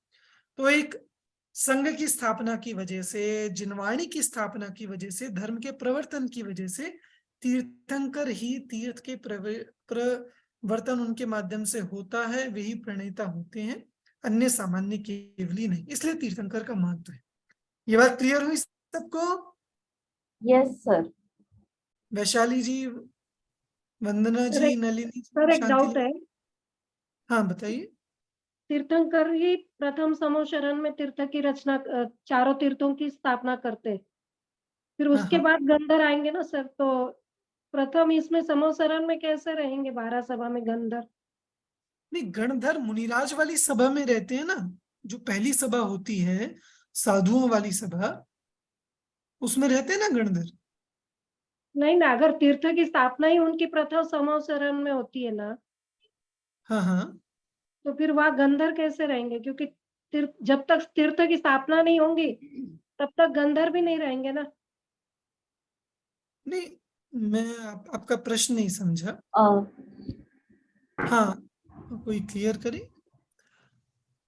A: तो एक संघ की स्थापना की वजह से, जिनवाणी की स्थापना की वजह से, धर्म के प्रवर्तन की वजह से तीर्थंकर ही तीर्थ के प्रवर्तन उनके माध्यम से होता है, वही प्रणेता होते हैं, अन्य सामान्य केवली नहीं। इसलिए तीर्थंकर का महत्व है। ये बात क्लियर हुई सबको?
C: Yes sir.
A: Vaishali ji, Vandana
F: sir,
A: जी,
F: एक-
A: नलिनी जी,
F: सर एक
A: शांति
F: डाउट
A: जी।
F: है,
A: हाँ बताइए।
F: तीर्थंकर ही प्रथम समूहशरण में तीर्थ की रचना, चारों तीर्थों की स्थापना करते, फिर
A: हाँ
F: उसके
A: हाँ,
F: बाद गंधर आएंगे ना सर, तो प्रथम इसमें समूहशरण में कैसे रहेंगे 12 सभा में गंधर?
A: नहीं, गणधर मुनिराज वाली सभा में रहते हैं ना, जो पहली सभा होती है साधुओं वाली सभा, उसमें रहते हैं ना गणधर।
F: नहीं ना, अगर तीर्थ की स्थापना ही उनकी प्रथम समूहशरण में होती है ना,
A: हाँ हाँ,
F: तो फिर वहाँ गंधर कैसे रहेंगे? क्योंकि तीर्थ, जब तक तीर्थ की स्थापना नहीं होंगी तब तक गंधर भी नहीं रहेंगे ना।
A: नहीं, मैं आपका प्रश्न नहीं समझा।
C: अ,
A: हाँ, कोई क्लियर करे?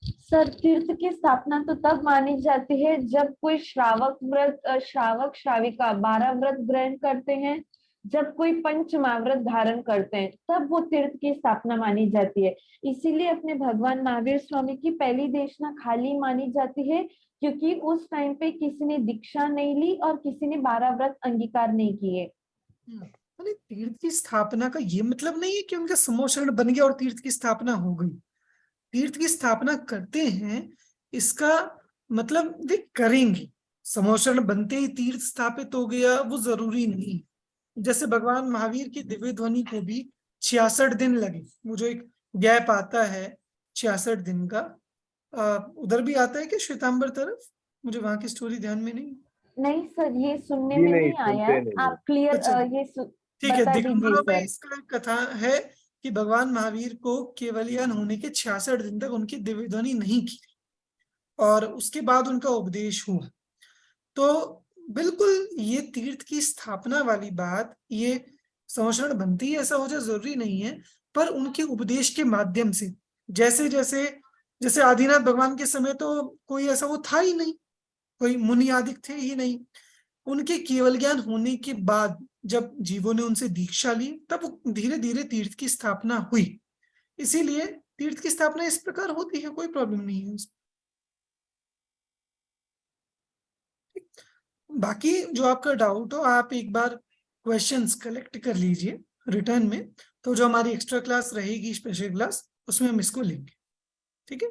C: सर तीर्थ की स्थापना तो तब मानी जाती है जब कोई श्रावक श्राविका 12 व्रत ग्रहण करते हैं, जब कोई पंच महाव्रत धारण करते हैं तब वो तीर्थ की स्थापना मानी जाती है। इसीलिए अपने भगवान महावीर स्वामी की पहली देशना खाली मानी जाती है, क्योंकि उस टाइम पे किसी ने दीक्षा नहीं ली और किसी ने 12 व्रत अंगीकार नहीं किए।
A: अरे तीर्थ की स्थापना का ये मतलब नहीं है कि उनका समोशरण बन गया और तीर्थ की स्थापना हो गई। तीर्थ की स्थापना करते हैं, इसका मतलब वे करेंगे। समोशरण बनते ही तीर्थ स्थापित हो गया वो जरूरी नहीं। जैसे भगवान महावीर की दिव्य ध्वनि को भी 66 दिन लगे। वो जो एक गैप आता है 66 दिन का, उधर भी आता है कि श्वेतांबर तरफ? मुझे वहां की स्टोरी ध्यान में नहीं।
C: सर, ये सुनने
B: जी
C: में
B: नहीं,
C: नहीं आया
B: सुनते
C: है।
B: नहीं।
C: आप क्लियर
A: अच्छा,
C: ये
A: ठीक है।
C: बता दीजिए
A: दिगंबरों में
C: सर।
A: इसका एक कथा है कि भगवान महावीर को केवलयान होने के 66 दिन तक उनकी दिव्य ध्वनि नहीं की और उसके बाद उनका उपदेश हुआ। तो बिल्कुल ये तीर्थ की स्थापना वाली बात, ये समोशरण बनती है ऐसा हो जाए जरूरी नहीं है, पर उनके उपदेश के माध्यम से, जैसे जैसे जैसे आदिनाथ भगवान के समय तो कोई ऐसा वो था ही नहीं, कोई मुनि आदि थे ही नहीं। उनके केवल ज्ञान होने के बाद जब जीवों ने उनसे दीक्षा ली तब धीरे धीरे तीर्थ की स्थापना हुई। इसीलिए तीर्थ की स्थापना इस प्रकार होती है, कोई प्रॉब्लम नहीं है उसमें। बाकी जो आपका डाउट हो आप एक बार क्वेश्चंस कलेक्ट कर लीजिए रिटर्न में, तो जो हमारी एक्स्ट्रा क्लास रहेगी स्पेशल क्लास उसमें हम इसको लेंगे। ठीक है,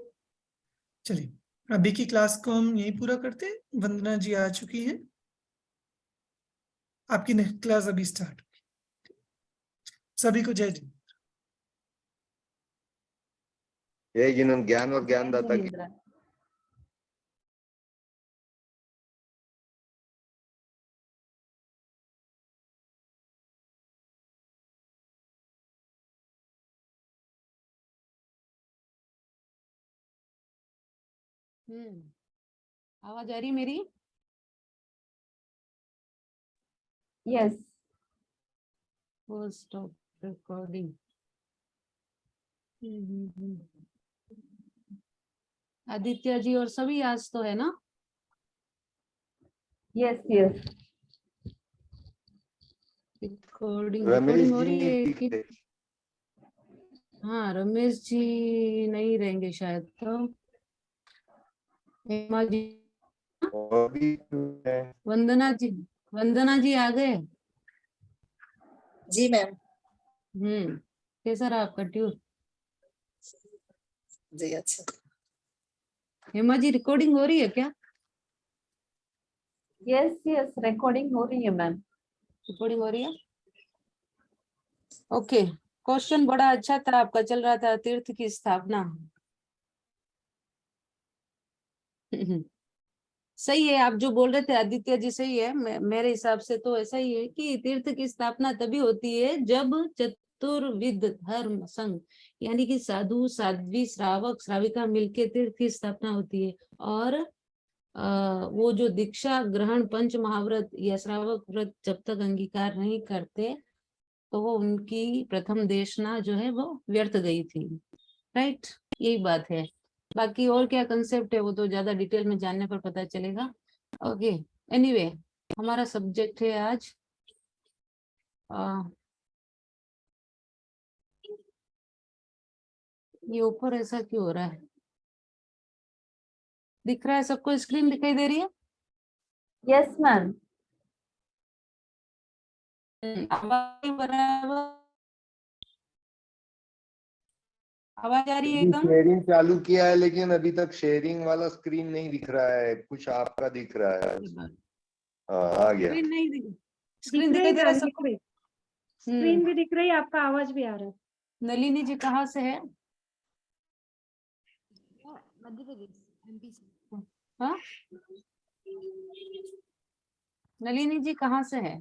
A: चलिए अभी की क्लास को हम यही पूरा करते हैं। वंदना जी आ चुकी हैं, आपकी नेक्स्ट क्लास अभी स्टार्ट होगी। सभी को जय जय।
B: ये जिन्होंने ज्ञान और
C: जय
B: ज्ञानदाता की
C: जिनेंद्र।
H: आवाज आ रही मेरी?
C: Yes.
H: Stop recording. Aditya ji और सभी आज तो है ना?
C: Yes yes.
H: रिकॉर्डिंग
B: रमेश
H: हो
B: जी
H: रही है
B: ठीक
H: कि?
B: थे।
H: हाँ, रमेश जी नहीं रहेंगे शायद। तो हेमा जी,
B: और भी है।
H: वंदना जी आ गए?
D: जी मैम।
H: कैसा रहा आपका ट्यूर?
D: जी अच्छा।
H: हेमा जी रिकॉर्डिंग हो रही है क्या?
C: यस यस, रिकॉर्डिंग हो रही है मैम।
H: रिकॉर्डिंग हो रही है। ओके, क्वेश्चन बड़ा अच्छा था आपका, चल रहा था तीर्थ की स्थापना। सही है, आप जो बोल रहे थे आदित्य जी सही है। मेरे हिसाब से तो ऐसा ही है कि तीर्थ की स्थापना तभी होती है जब चतुर्विध धर्म संघ, यानी कि साधु साध्वी श्रावक श्राविका मिलके तीर्थ की स्थापना होती है। और वो जो दीक्षा ग्रहण पंच महाव्रत या श्रावक व्रत जब तक अंगीकार नहीं करते तो वो उनकी प्रथम देशना जो है वो व्यर्थ गई थी। राइट, यही बात है। बाकी और क्या कंसेप्ट है वो तो ज्यादा डिटेल में जानने पर पता चलेगा। ओके, एनीवे हमारा सब्जेक्ट है आज ये ऊपर ऐसा क्यों हो रहा है? दिख रहा है सबको? स्क्रीन दिखाई दे रही है?
C: Yes ma'am.
H: आवाज बराबर आवाज आ रही है एकदम?
B: शेयरिंग चालू किया है लेकिन अभी तक शेयरिंग वाला स्क्रीन नहीं दिख रहा है, कुछ आपका दिख रहा है। हाँ, आ गया।
H: स्क्रीन नहीं दिख
F: दिख
H: स्क्रीन
F: रही
H: दिखाई दे रहा है
F: दिख
H: सबको?
F: रही स्क्रीन भी दिख रही है, आपका आवाज भी आ रहा है।
H: नलिनी जी कहाँ से है?
E: मध्य प्रदेश, एमपी से।
H: हाँ, नलिनी जी कहाँ से है?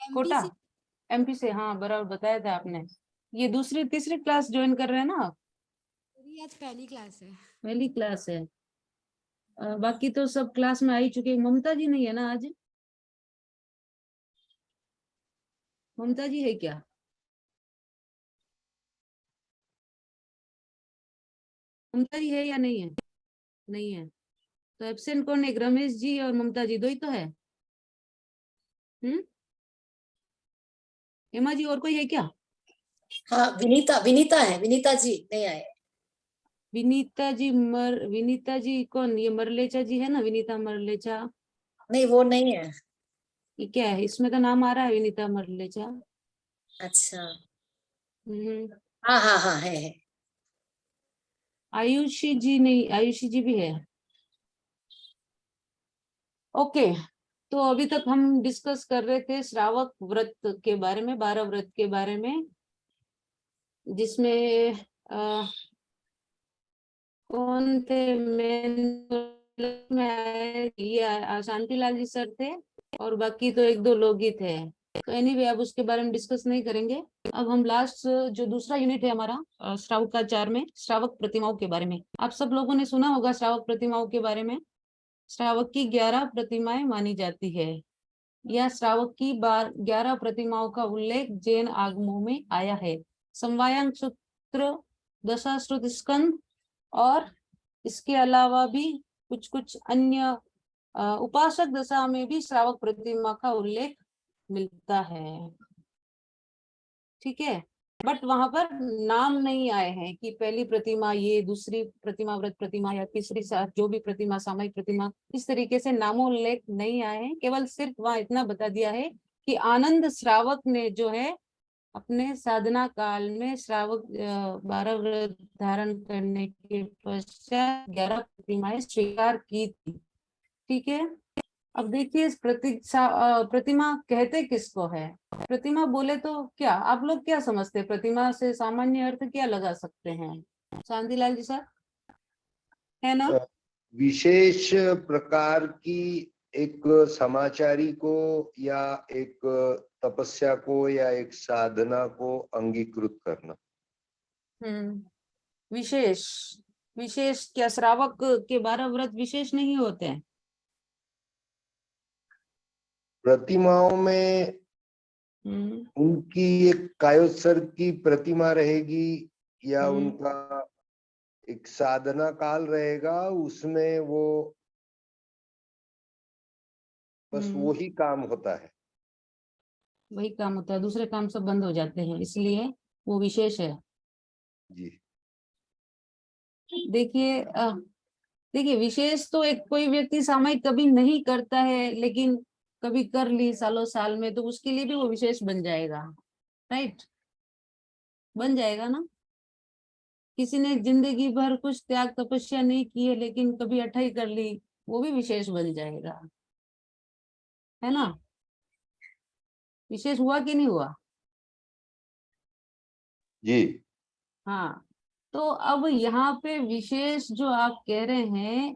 H: कोटा, एमपी से। हाँ बराबर बताया था आपने। ये दूसरी तीसरी क्लास ज्वाइन कर रहे हैं ना आप?
E: मेरी आज पहली क्लास है।
H: पहली क्लास है। बाकी तो सब क्लास में आ ही चुके। ममता जी नहीं है ना आज? ममता जी है क्या? ममता जी है या नहीं है? नहीं है तो एब्सेंट कौन है? रमेश जी और ममता जी, दो ही तो है। हेमा जी, और कोई है क्या?
D: हाँ, विनीता है, विनीता जी नहीं आए।
H: विनीता जी कौन? ये मरलेचा जी है ना, विनीता मरलेचा?
D: नहीं, वो नहीं है।
H: ये क्या है? इसमें तो नाम आ रहा है विनीता मरलेचा।
D: अच्छा,
H: हम्म,
D: हाँ हाँ हाँ, है।
H: आयुषी जी नहीं, आयुषी जी भी है। ओके, तो अभी तक हम डिस्कस कर रहे थे श्रावक व्रत के बारे में, 12 व्रत के बारे में, जिसमें कौन थे मेन में आए? ये शांतिलाल जी सर थे, और बाकी तो एक दो लोग ही थे। तो एनीवे अब उसके बारे में डिस्कस नहीं करेंगे। अब हम लास्ट जो दूसरा यूनिट है हमारा श्रावकाचार में, श्रावक प्रतिमाओं के बारे में। आप सब लोगों ने सुना होगा श्रावक प्रतिमाओं के बारे में। श्रावक की 11 प्रतिमाएं मानी जाती है, या श्रावक की 11 प्रतिमाओं का उल्लेख जैन आगमों में आया है। समवायांग सूत्र, दशाश्रुत स्कंद, और इसके अलावा भी कुछ कुछ अन्य उपासक दशा में भी श्रावक प्रतिमा का उल्लेख मिलता है। ठीक है, बट वहां पर नाम नहीं आए हैं कि पहली प्रतिमा ये, दूसरी प्रतिमा व्रत प्रतिमा, या तीसरी जो भी प्रतिमा, सामयिक प्रतिमा, इस तरीके से नामोल्लेख नहीं आए हैं। केवल सिर्फ वहां इतना बता दिया है कि आनंद श्रावक ने जो है अपने साधना काल में श्रावक 12 व्रत धारण करने के पश्चात 11 प्रतिमाएं स्वीकार की थी। ठीक है, अब देखिए इस प्रतिमा कहते किसको है? प्रतिमा बोले तो क्या आप लोग क्या समझते हैं? प्रतिमा से सामान्य अर्थ क्या लगा सकते हैं? शांतिलाल जी सर, है ना?
B: विशेष प्रकार की एक समाचारी को, या एक तपस्या को, या एक साधना को अंगीकृत करना।
H: विशेष, विशेष क्या श्रावक के 12 व्रत विशेष नहीं होते हैं?
B: प्रतिमाओं में उनकी एक कायोत्सर्ग की प्रतिमा रहेगी, या उनका एक साधना काल रहेगा, उसमें वो बस वही काम होता है।
H: वही काम होता है, दूसरे काम सब बंद हो जाते हैं, इसलिए वो विशेष है।
B: जी,
H: देखिए देखिए विशेष तो एक कोई व्यक्ति सामयिक कभी नहीं करता है, लेकिन कभी कर ली सालों साल में, तो उसके लिए भी वो विशेष बन जाएगा। राइट, बन जाएगा ना। किसी ने जिंदगी भर कुछ त्याग तपस्या नहीं की है, लेकिन कभी अठाई कर ली, वो भी विशेष बन जाएगा, है ना? विशेष हुआ कि नहीं हुआ?
B: जी।
H: हाँ, तो अब यहाँ पे विशेष जो आप कह रहे हैं,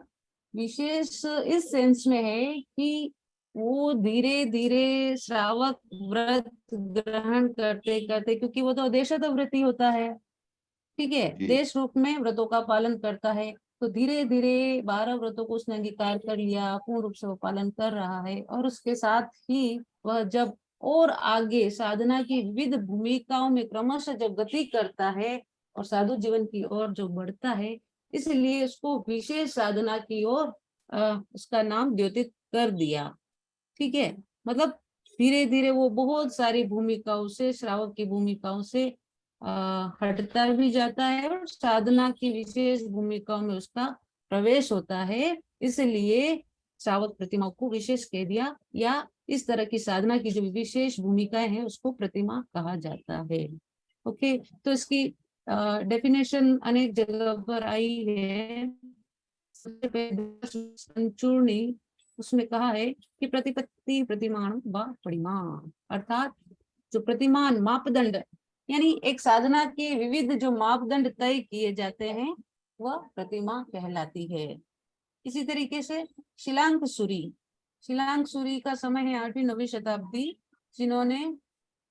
H: विशेष इस सेंस में है कि वो धीरे धीरे श्रावक व्रत ग्रहण करते करते, क्योंकि वो तो देशतव्रती होता है, ठीक है, देश रूप में व्रतों का पालन करता है, तो धीरे धीरे 12 व्रतों को उसने अंगीकार कर लिया, पूर्ण रूप से वो पालन कर रहा है। और उसके साथ ही वह जब और आगे साधना की विविध भूमिकाओं में क्रमशः जब गति करता है और साधु जीवन की ओर जो बढ़ता है, इसलिए उसको विशेष साधना की ओर उसका नाम द्योतित कर दिया। ठीक है, मतलब धीरे धीरे वो बहुत सारी भूमिकाओं से, श्रावक की भूमिकाओं से हटता भी जाता है, और साधना की विशेष भूमिकाओं में उसका प्रवेश होता है। इसलिए श्रावक प्रतिमाओं को विशेष कह दिया, या इस तरह की साधना की जो विशेष भूमिकाएं हैं उसको प्रतिमा कहा जाता है। ओके, तो इसकी डेफिनेशन अनेक जगह पर आई है। सबसे पहले चूर्णी, उसमें कहा है कि प्रतिपत्ति प्रतिमान व परिमाण, अर्थात जो प्रतिमान मापदंड, यानी एक साधना के विविध जो मापदंड तय किए जाते हैं, वह प्रतिमा कहलाती है। इसी तरीके से शिलांग सूरी का समय है 8वीं 9वीं शताब्दी, जिन्होंने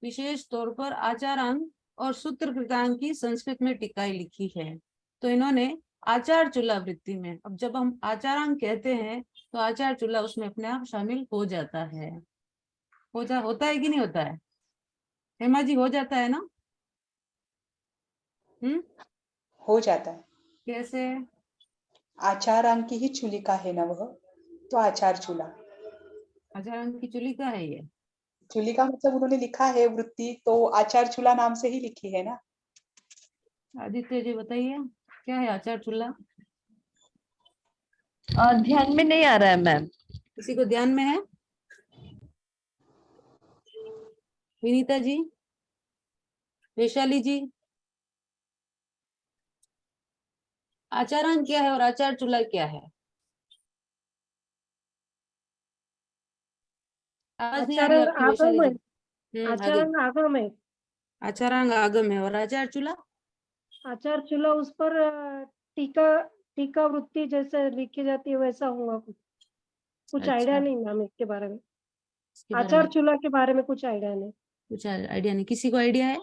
H: विशेष तौर पर आचारांग और सूत्रकृतांग की संस्कृत में टीकाएं लिखी है। तो इन्होंने आचार चूल्हा वृत्ति में, अब जब हम आचारांग कहते हैं तो आचार चूल्हा उसमें अपने आप शामिल हो जाता है। होता है कि नहीं होता है? हेमा जी, हो जाता है ना?
G: हो जाता है।
H: कैसे?
G: आचारांग की ही चूलिका है ना वह, तो आचार चूल्हा।
H: आचारांग की चूलिका है ये?
G: चूली का मतलब उन्होंने लिखा है वृत्ति, तो आचार चूल्हा नाम से ही लिखी है ना।
H: आदित्य जी बताइए क्या है आचार चूल्हा?
C: ध्यान में नहीं आ रहा है मैम।
H: किसी को ध्यान में है? विनीता जी, वैशाली जी, आचारांक क्या है और आचार चूल्हा क्या है? आवाज नहीं आ रही आपकी वैशाली जी। आगे।
F: आचरण आगम है।
H: आचारांग आगम है और आचार चूल्हा?
F: आचार चूल्हा उस पर टीका टीका वृत्ति जैसे लिखी जाती है वैसा होगा कुछ
H: अच्छा,
F: आइडिया नहीं मैम इसके बारे में।
H: इसके बारे
F: आचार
H: में
F: चूल्हा के बारे में कुछ आइडिया नहीं।
H: कुछ आइडिया नहीं। किसी को आइडिया है?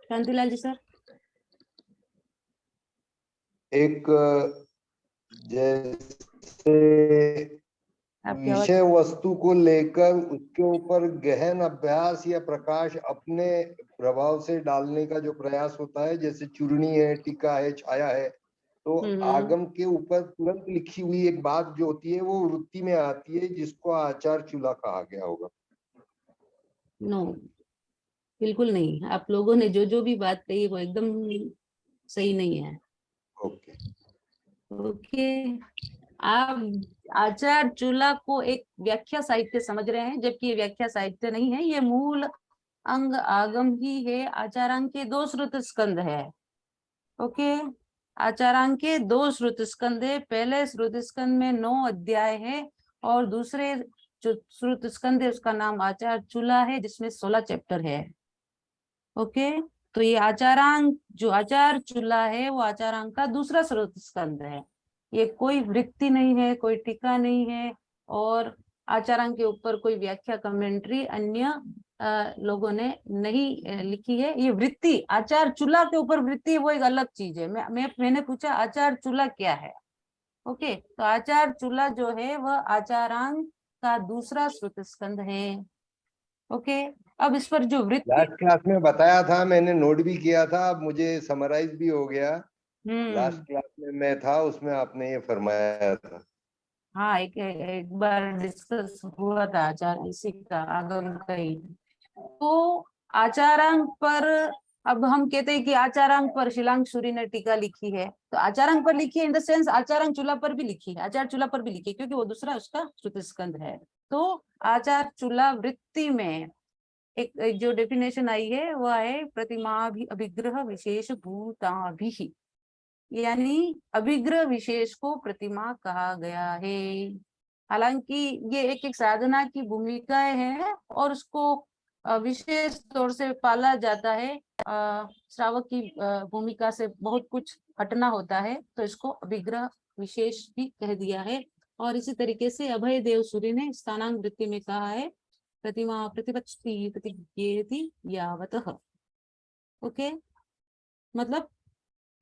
H: शांतिलाल जी सर।
B: एक जैसे
H: आपकी आवाज
B: विषय वस्तु को लेकर उसके ऊपर गहन अभ्यास या प्रकाश अपने प्रभाव से डालने का जो प्रयास होता है, जैसे चूर्णी है, टीका है, छाया है, तो आगम के ऊपर तुरंत लिखी हुई एक बात जो होती है वो वृत्ति में आती है, जिसको आचार चूल्हा कहा गया होगा।
H: नो, बिल्कुल नहीं। आप लोगों ने जो जो भी बात कही वो एकदम सही नहीं है।
B: ओके
H: ओके, आप आचार चूल्हा को एक व्याख्या साहित्य समझ रहे हैं, जबकि ये व्याख्या साहित्य नहीं है, ये मूल अंग आगम ही है। आचारांक के 2 श्रुत स्कंद है। ओके, आचारांक के 2 श्रुत स्कंद है। पहले श्रुत स्कंद में 9 अध्याय है और दूसरे जो श्रुत स्कंद है उसका नाम आचार चूल्हा है, जिसमें 16 चैप्टर है। ओके, तो ये आचारांक जो आचार चूल्हा है वो आचारांक का दूसरा स्रोत स्कंद है। ये कोई वृत्ति नहीं है, कोई टीका नहीं है और आचारांक के ऊपर कोई व्याख्या कमेंट्री अन्य लोगों ने नहीं लिखी है। ये वृत्ति आचार चूल्हा के ऊपर वृत्ति वो एक अलग चीज है। मैंने पूछा आचार चूल्हा क्या है। ओके, तो आचार चूल्हा जो है वह आचारांक का दूसरा स्रोत स्कंद है। ओके, अब इस पर जो वृत्ति
B: लास्ट क्लास में बताया था, मैंने नोट भी किया था, अब मुझे समराइज भी हो गया। लास्ट क्लास में मैं था, उसमें आपने ये फरमाया था।
H: हाँ, एक बार डिस्कस हुआ था आचार इसी का आगम का ही। तो आचारांक पर अब हम कहते हैं कि आचारांक पर शिलांग सूरी ने टीका लिखी है, तो आचारांक पर लिखी है इन द सेंस आचारांक चूल्हा पर भी लिखी है, आचार चूल्हा पर भी लिखी है, क्योंकि वो दूसरा उसका श्रुत स्कंद है। तो आचार चूल्हा वृत्ति में एक जो डेफिनेशन आई है वह है प्रतिमा अभिग्रह विशेष भूताभि, यानी अभिग्रह विशेष को प्रतिमा कहा गया है। हालांकि ये एक एक साधना की भूमिकाएं हैं और उसको विशेष तौर से पाला जाता है। श्रावक की भूमिका से बहुत कुछ हटना होता है, तो इसको अभिग्रह विशेष भी कह दिया है। और इसी तरीके से अभय देव सूरी ने स्थानांक वृत्ति में कहा है प्रतिमा प्रतिपत्ति प्रतिज्ञेति यावतः। ओके, मतलब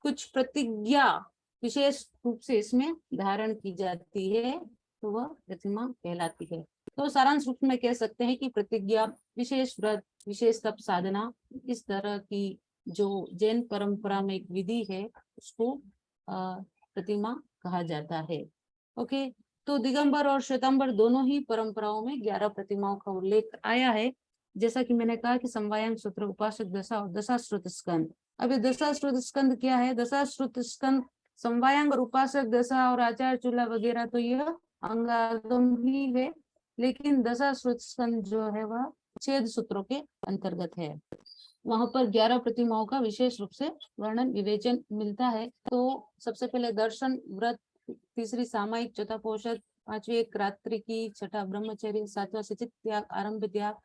H: कुछ प्रतिज्ञा विशेष रूप से इसमें धारण की जाती है तो वह प्रतिमा कहलाती है। तो सारांश रूप में कह सकते हैं कि प्रतिज्ञा, विशेष व्रत, विशेष तप साधना, इस तरह की जो जैन परंपरा में एक विधि है उसको प्रतिमा कहा जाता है। ओके, तो दिगंबर और श्वेतांबर दोनों ही परंपराओं में 11 प्रतिमाओं का उल्लेख आया है। जैसा कि मैंने कहा कि समवायांग सूत्र, उपासक दशा और दशाश्रुत स्कंद। अब ये दशाश्रुत स्कंद क्या है? दशाश्रुत स्कंद समवायांग और उपासक दशा और आचार चूल्हा वगैरह तो यह अंगागम ही है, लेकिन दशाश्रुत स्कंद जो है वह छेद सूत्रों के अंतर्गत है। वहां पर 11 प्रतिमाओं का विशेष रूप से वर्णन विवेचन मिलता है। तो सबसे पहले दर्शन, व्रत, तीसरी सामायिक, चौथा पोषद, पांचवी एक रात्रि की, छठा ब्रह्मचर्य, सातवां सचित त्याग, आरंभ त्याग,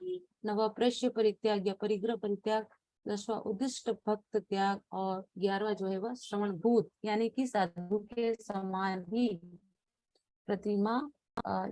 H: नवा प्रेष्य परित्याग या परिग्रह परित्याग, 10वां उद्दिष्ट भक्त त्याग और 11वां जो है वह श्रवण भूत, यानी कि साधु के समान ही प्रतिमा।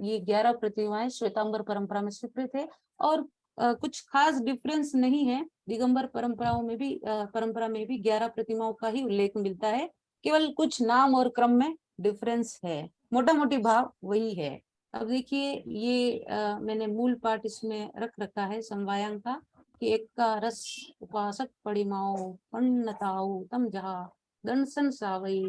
H: ये 11 प्रतिमाएं श्वेतांबर परंपरा में स्वीकृत है और कुछ खास डिफरेंस नहीं है। दिगंबर परंपरा में भी 11 प्रतिमाओं का ही उल्लेख मिलता है, केवल कुछ नाम और क्रम में डिफरेंस है, मोटा मोटी भाव वही है। अब देखिए ये मैंने मूल पाठ इसमें रख रखा है समवायांग का, कि एक का रस उपासक परिमाओ पन्नताओ तम जहा दंसन सावई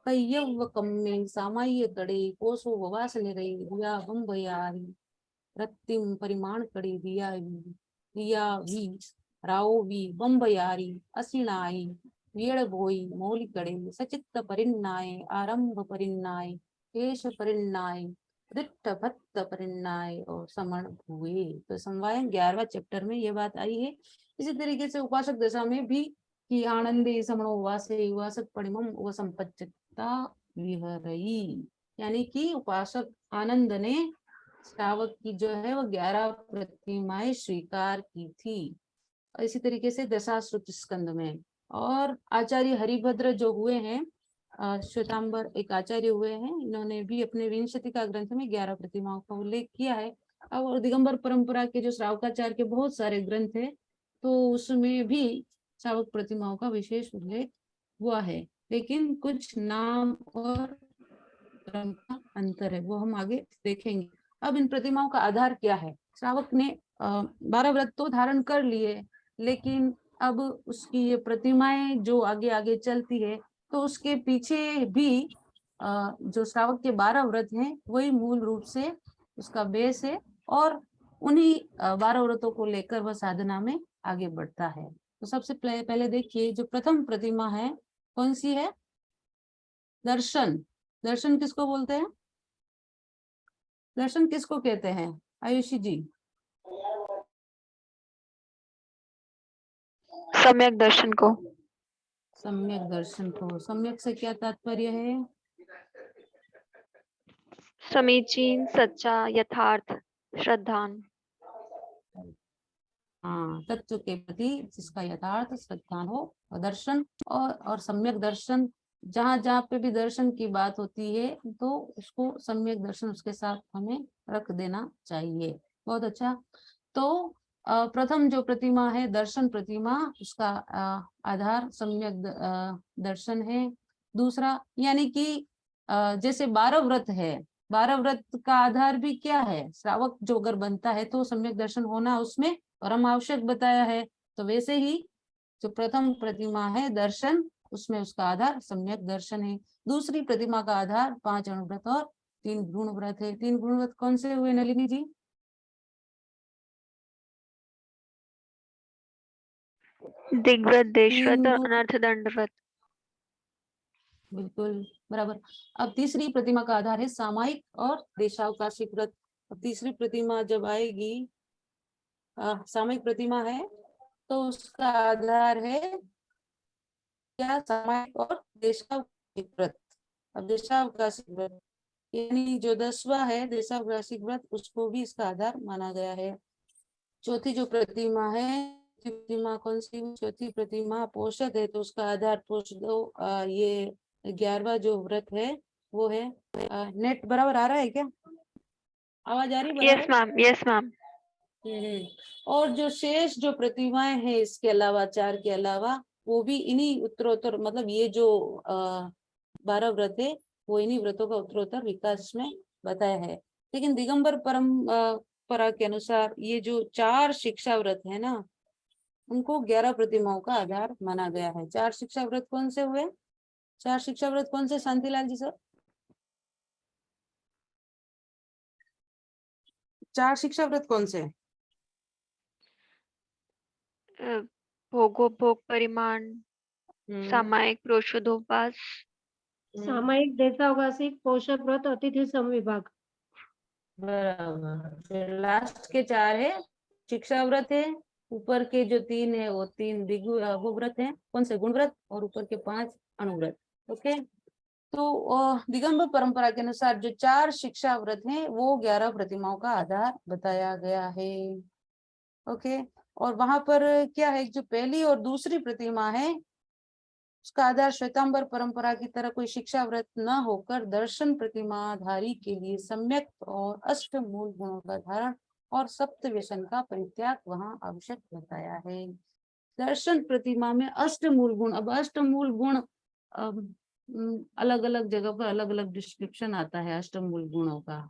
H: कय्यव कम्मे सामाय्य कड़े कोसो ववास निरई दिया बम्बयारी रत्तिम परिमाण कड़े दिया वी राओ वी बम्बयारी असिनाई वेड़ बोई मौली कड़े सचित्त परिन्नाय आरंभ परिन्नाय केश परिन्नाय रिट्ट भत्त परिन्नाय और समण हुए। तो समवायन 11वां चैप्टर में ये बात आई है। इसी तरीके से उपासक दशा में भी कि आनंदे समणो वासे उपासक परिमम व संपच्चता विहरई, यानी कि उपासक आनंद ने श्रावक की जो है वो 11 प्रतिमाएं स्वीकार की थी। इसी तरीके से दशाश्रुत स्कंद में। और आचार्य हरिभद्र जो हुए हैं, श्वेतांबर एक आचार्य हुए हैं, इन्होंने भी अपने विंशतिका ग्रंथ में 11 प्रतिमाओं का उल्लेख किया है। और दिगंबर परंपरा के जो श्रावकाचार्य के बहुत सारे ग्रंथ है, तो उसमें भी श्रावक प्रतिमाओं का विशेष उल्लेख हुआ है, लेकिन कुछ नाम और क्रम का अंतर है, वो हम आगे देखेंगे। अब इन प्रतिमाओं का आधार क्या है? श्रावक ने 12 व्रत तो धारण कर लिए, लेकिन अब उसकी ये प्रतिमाएं जो आगे आगे चलती है, तो उसके पीछे भी जो श्रावक के 12 व्रत हैं वही मूल रूप से उसका बेस है, और उन्हीं 12 व्रतों को लेकर वह साधना में आगे बढ़ता है। तो सबसे पहले देखिए, जो प्रथम प्रतिमा है कौन सी है? दर्शन। दर्शन किसको बोलते हैं? दर्शन किसको कहते हैं आयुषी जी?
I: सम्यक दर्शन को।
H: सम्यक दर्शन को। सम्यक से क्या तात्पर्य है?
I: समीचीन, सच्चा, यथार्थ, श्रद्धान।
H: हाँ, तत्व के प्रति जिसका यथार्थ श्रद्धान हो और दर्शन। और सम्यक दर्शन, जहाँ जहाँ पे भी दर्शन की बात होती है तो उसको सम्यक दर्शन उसके साथ हमें रख देना चाहिए। बहुत अच्छा। तो प्रथम जो प्रतिमा है दर्शन प्रतिमा, उसका आधार सम्यक दर्शन है। दूसरा, यानी कि जैसे 12 व्रत है, 12 व्रत का आधार भी क्या है? श्रावक जो अगर बनता है तो सम्यक दर्शन होना उसमें परम आवश्यक बताया है। तो वैसे ही जो प्रथम प्रतिमा है दर्शन, उसमें उसका आधार सम्यक दर्शन है। दूसरी प्रतिमा का आधार 5 अणुव्रत और 3 गुण व्रत है। 3 गुण व्रत कौन से हुए नलिनी जी?
I: दिग्व्रत, देशव्रत और अनर्थ दंड व्रत।
H: बिल्कुल बराबर। अब तीसरी प्रतिमा का आधार है सामायिक और देशावकाशिक व्रत। अब तीसरी प्रतिमा जब आएगी, सामायिक प्रतिमा है, तो उसका आधार है क्या? सामायिक और देशावकाशिक व्रत। अब देशावकाशिक व्रत यानी जो 10वां है देशावकाशिक व्रत, उसको भी इसका आधार माना गया है। चौथी जो प्रतिमा है, प्रतिमा कौन सी? चौथी प्रतिमा पोषद है, तो उसका आधार पोषदो। ये 11वां जो व्रत है वो है। नेट बराबर आ रहा है क्या? आवाज आ रही?
I: Yes ma'am, yes ma'am.
H: और जो शेष जो प्रतिमाएं हैं इसके अलावा, 4 के अलावा, वो भी इन्हीं उत्तरोत्तर, मतलब ये जो 12 व्रत है वो इन्हीं व्रतों का उत्तरोत्तर विकास में बताया है। लेकिन दिगंबर परंपरा के अनुसार ये जो 4 शिक्षा व्रत है ना, उनको 11 प्रतिमाओं का आधार माना गया है। 4 शिक्षा व्रत कौन से हुए? 4 शिक्षा व्रत कौन से शांतिलाल जी सर? 4 शिक्षा व्रत कौन से?
I: भोगोपभोग परिमाण, सामायिक, प्रोषदोपास,
F: सामायिक, देशावकाशिक, पोषक व्रत, अतिथि समविभाग।
H: बराबर। फिर लास्ट के 4 है शिक्षा व्रत है। ऊपर के जो 3 है वो 3 वो व्रत है। कौन से? गुण व्रत। और ऊपर के 5 अणुव्रत। ओके। तो दिगंबर परंपरा के अनुसार जो 4 शिक्षा व्रत हैं वो 11 प्रतिमाओं का आधार बताया गया है। ओके। और वहां पर क्या है, जो पहली और दूसरी प्रतिमा है उसका आधार श्वेतांबर परंपरा की तरह कोई शिक्षा व्रत न होकर दर्शन प्रतिमाधारी के लिए सम्यक और अष्ट मूल गुणों का धारण और सप्त व्यसन का परित्याग वहां आवश्यक बताया है। दर्शन प्रतिमा में अष्ट मूल गुण। अब अष्ट मूल गुण अलग अलग जगह पर अलग अलग डिस्क्रिप्शन आता है अष्ट मूल गुणों का,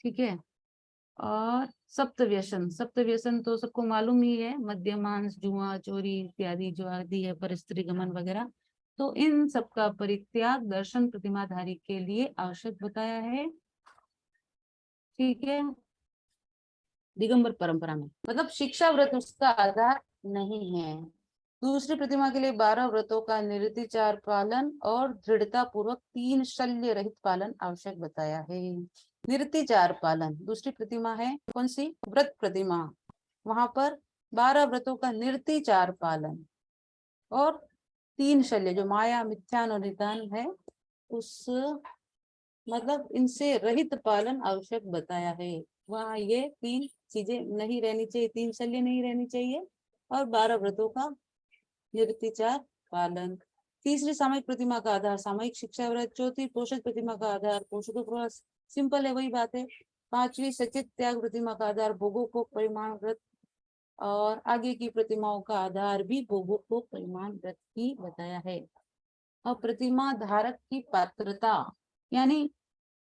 H: ठीक है। और सप्त व्यसन, सप्त व्यसन तो सबको मालूम ही है, मद्यमांस, जुआ, चोरी इत्यादि जो आदि है, पर स्त्री गमन वगैरह। तो इन सबका परित्याग दर्शन प्रतिमाधारी के लिए आवश्यक बताया है। ठीक है, दिगंबर परंपरा में मतलब शिक्षा व्रत उसका आधार नहीं है। दूसरी प्रतिमा के लिए 12 व्रतों का निर्विचार पालन और दृढ़ता पूर्वक 3 शल्य रहित पालन आवश्यक बताया है। निर्विचार पालन दूसरी प्रतिमा है कौन सी, व्रत प्रतिमा, वहां पर 12 व्रतों का निर्विचार पालन और 3 शल्य जो माया मिथ्यान और निदान है उस मतलब इनसे रहित पालन आवश्यक बताया है। वहाँ ये 3 चीजें नहीं रहनी चाहिए, 3 शल्य नहीं रहनी चाहिए और 12 व्रतों का निर्विचार पालन। तीसरी सामयिक प्रतिमा का आधार सामयिक शिक्षा व्रत। चौथी पोषक प्रतिमा का आधार पोषक, सिंपल है वही बात है। 5वीं सचित त्याग प्रतिमा का आधार भोगों को परिमाण व्रत और आगे की प्रतिमाओं का आधार भी भोगों को परिमाण व्रत ही बताया है। और प्रतिमा धारक की पात्रता यानी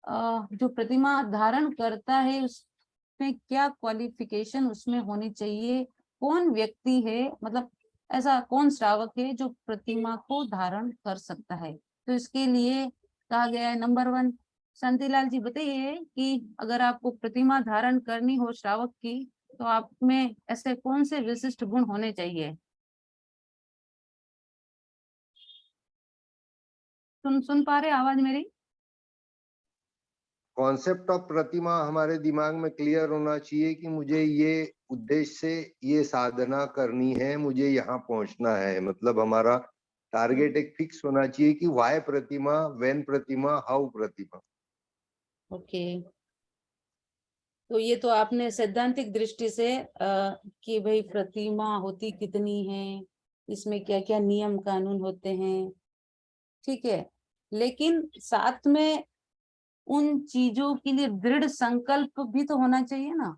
H: जो प्रतिमा धारण करता है उसमें क्या क्वालिफिकेशन उसमें होनी चाहिए, कौन व्यक्ति है मतलब ऐसा कौन श्रावक है जो प्रतिमा को धारण कर सकता है। तो इसके लिए कहा गया है नंबर 1, शांतिलाल जी बताइए कि अगर आपको प्रतिमा धारण करनी हो श्रावक की तो आप में ऐसे कौन से विशिष्ट गुण होने चाहिए। सुन पा रहे आवाज मेरी?
B: कॉन्सेप्ट ऑफ प्रतिमा हमारे दिमाग में क्लियर होना चाहिए कि मुझे ये उद्देश्य से ये साधना करनी है, मुझे यहाँ पहुंचना है, मतलब हमारा टारगेट एक फिक्स होना चाहिए कि why Pratima, when Pratima, how Pratima.
H: Okay तो ये तो आपने सैद्धांतिक दृष्टि से कि भाई प्रतिमा होती कितनी है, इसमें क्या क्या नियम कानून होते हैं, ठीक है, लेकिन साथ में उन चीजों के लिए दृढ़ संकल्प भी तो होना चाहिए ना।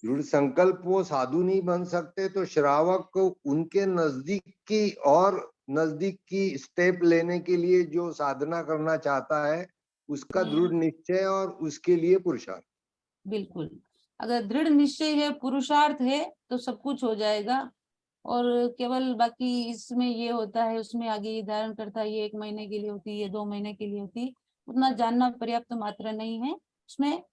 B: दृढ़ संकल्प वो साधु नहीं बन सकते तो श्रावक को उनके नजदीक की और नजदीक की स्टेप लेने के लिए जो साधना करना चाहता है उसका दृढ़ निश्चय और उसके लिए पुरुषार्थ।
H: बिल्कुल, अगर दृढ़ निश्चय है पुरुषार्थ है तो सब कुछ हो जाएगा। और केवल बाकी इसमें ये होता है उसमें आगे ये धारण करता है, ये 1 महीने के लिए होती है, 2 महीने के लिए होती है, उतना जानना पर्याप्त मात्रा नहीं है। उसमें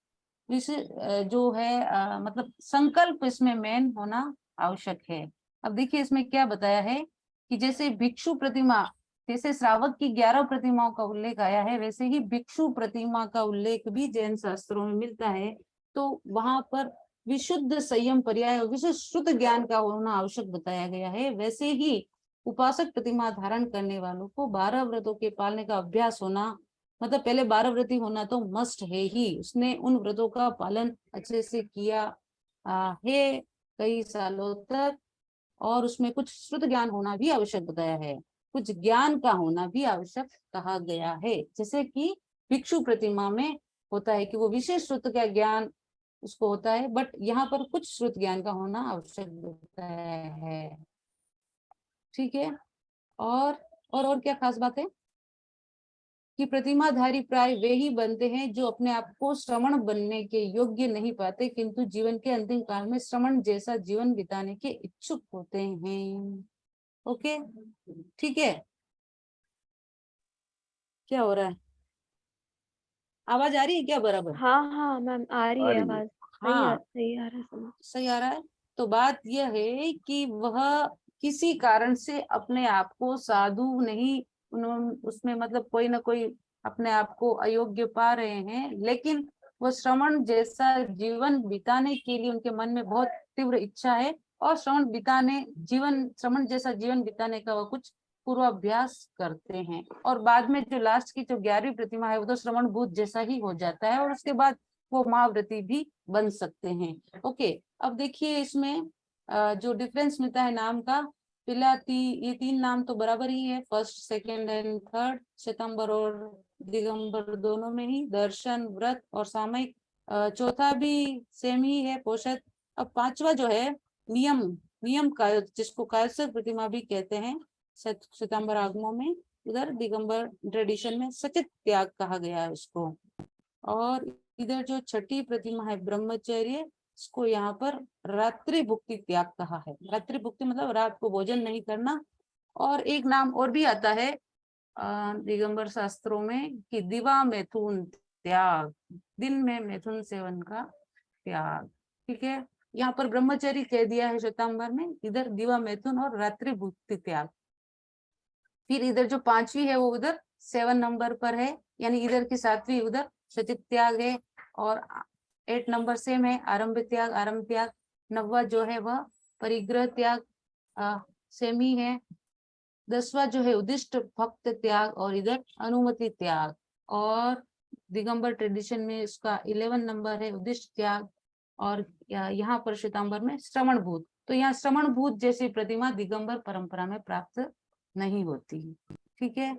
H: जो है मतलब संकल्प इसमें मेन होना आवश्यक है। अब देखिए इसमें क्या बताया है कि जैसे भिक्षु प्रतिमा, जैसे श्रावक की 11 प्रतिमाओं का उल्लेख आया है वैसे ही भिक्षु प्रतिमा का उल्लेख भी जैन शास्त्रों में मिलता है। तो वहां पर विशुद्ध संयम पर्याय और विशुद्ध शुद्ध ज्ञान का होना आवश्यक बताया गया है। वैसे ही उपासक प्रतिमा धारण करने वालों को 12 व्रतों के पालने का अभ्यास होना, मतलब पहले 12 व्रती होना तो मस्ट है ही, उसने उन व्रतों का पालन अच्छे से किया है कई सालों तक, और उसमें कुछ शुद्ध ज्ञान होना भी आवश्यक बताया है, कुछ ज्ञान का होना भी आवश्यक कहा गया है। जैसे कि भिक्षु प्रतिमा में होता है कि वो विशेष श्रुत का ज्ञान उसको होता है, बट यहाँ पर कुछ श्रुत ज्ञान का होना आवश्यक बताया है। ठीक है, और क्या खास बात है कि प्रतिमाधारी प्राय वे ही बनते हैं जो अपने आप को श्रमण बनने के योग्य नहीं पाते किंतु जीवन के अंतिम काल में श्रमण जैसा जीवन बिताने के इच्छुक होते हैं। ओके, ठीक है, क्या हो रहा है, आवाज आ रही है क्या बराबर?
I: हाँ मैम आ रही है आवाज।
H: हाँ
I: सही आ रहा है समझ।
H: सही आ रहा है। तो बात यह है कि वह किसी कारण से अपने आप को साधु नहीं, उन्होंने उसमें मतलब कोई ना कोई अपने आप को अयोग्य पा रहे हैं, लेकिन वो श्रवण जैसा जीवन बिताने के लिए उनके मन में बहुत तीव्र इच्छा है और श्रवण जैसा जीवन बिताने का वो कुछ पूर्वाभ्यास करते हैं। और बाद में जो लास्ट की जो 11वीं प्रतिमा है वो तो श्रवण भूत जैसा ही हो जाता है और उसके बाद वो महाव्रती भी बन सकते हैं। ओके, अब देखिए इसमें जो डिफरेंस मिलता है नाम का, ये 3 नाम तो बराबर ही है, first second and third, Shwetambar और दिगंबर दोनों में ही, दर्शन व्रत और सामयिक, चौथा भी सेम ही है पोषक। अब 5वां जो है नियम का, जिसको कायस्थ प्रतिमा भी कहते हैं, श्वेतांबर आगमों में, उधर दिगंबर ट्रेडिशन में सचित त्याग कहा गया है उसको। और इधर जो छठी प्रतिमा है ब्रह्मचर्य, इसको यहाँ पर रात्रि भुक्ति त्याग कहा है। रात्रि भुक्ति मतलब रात को भोजन नहीं करना। और एक नाम और भी आता है दिगंबर शास्त्रों में कि दिवा मैथुन त्याग, दिन में मैथुन सेवन का त्याग। ठीक है, यहाँ पर ब्रह्मचर्य कह दिया है श्वेतांबर में, इधर दिवा मैथुन और रात्रि भुक्ति त्याग। फिर इधर जो 5वीं है वो उधर 7 नंबर पर है, यानी इधर की 7वीं उधर सचित त्याग है, और 8 नंबर सेम है आरंभ त्याग, आरंभ त्याग। 9वां जो है वह परिग्रह त्याग सेम ही है। 10वां जो है उदिष्ट भक्त त्याग और इधर अनुमति त्याग, और दिगंबर ट्रेडिशन में इसका 11 नंबर है उदिष्ट त्याग, और यहाँ पर श्वेतांबर में श्रवण भूत। तो यहाँ श्रवण भूत जैसी प्रतिमा दिगंबर परंपरा में प्राप्त नहीं होती। ठीक है,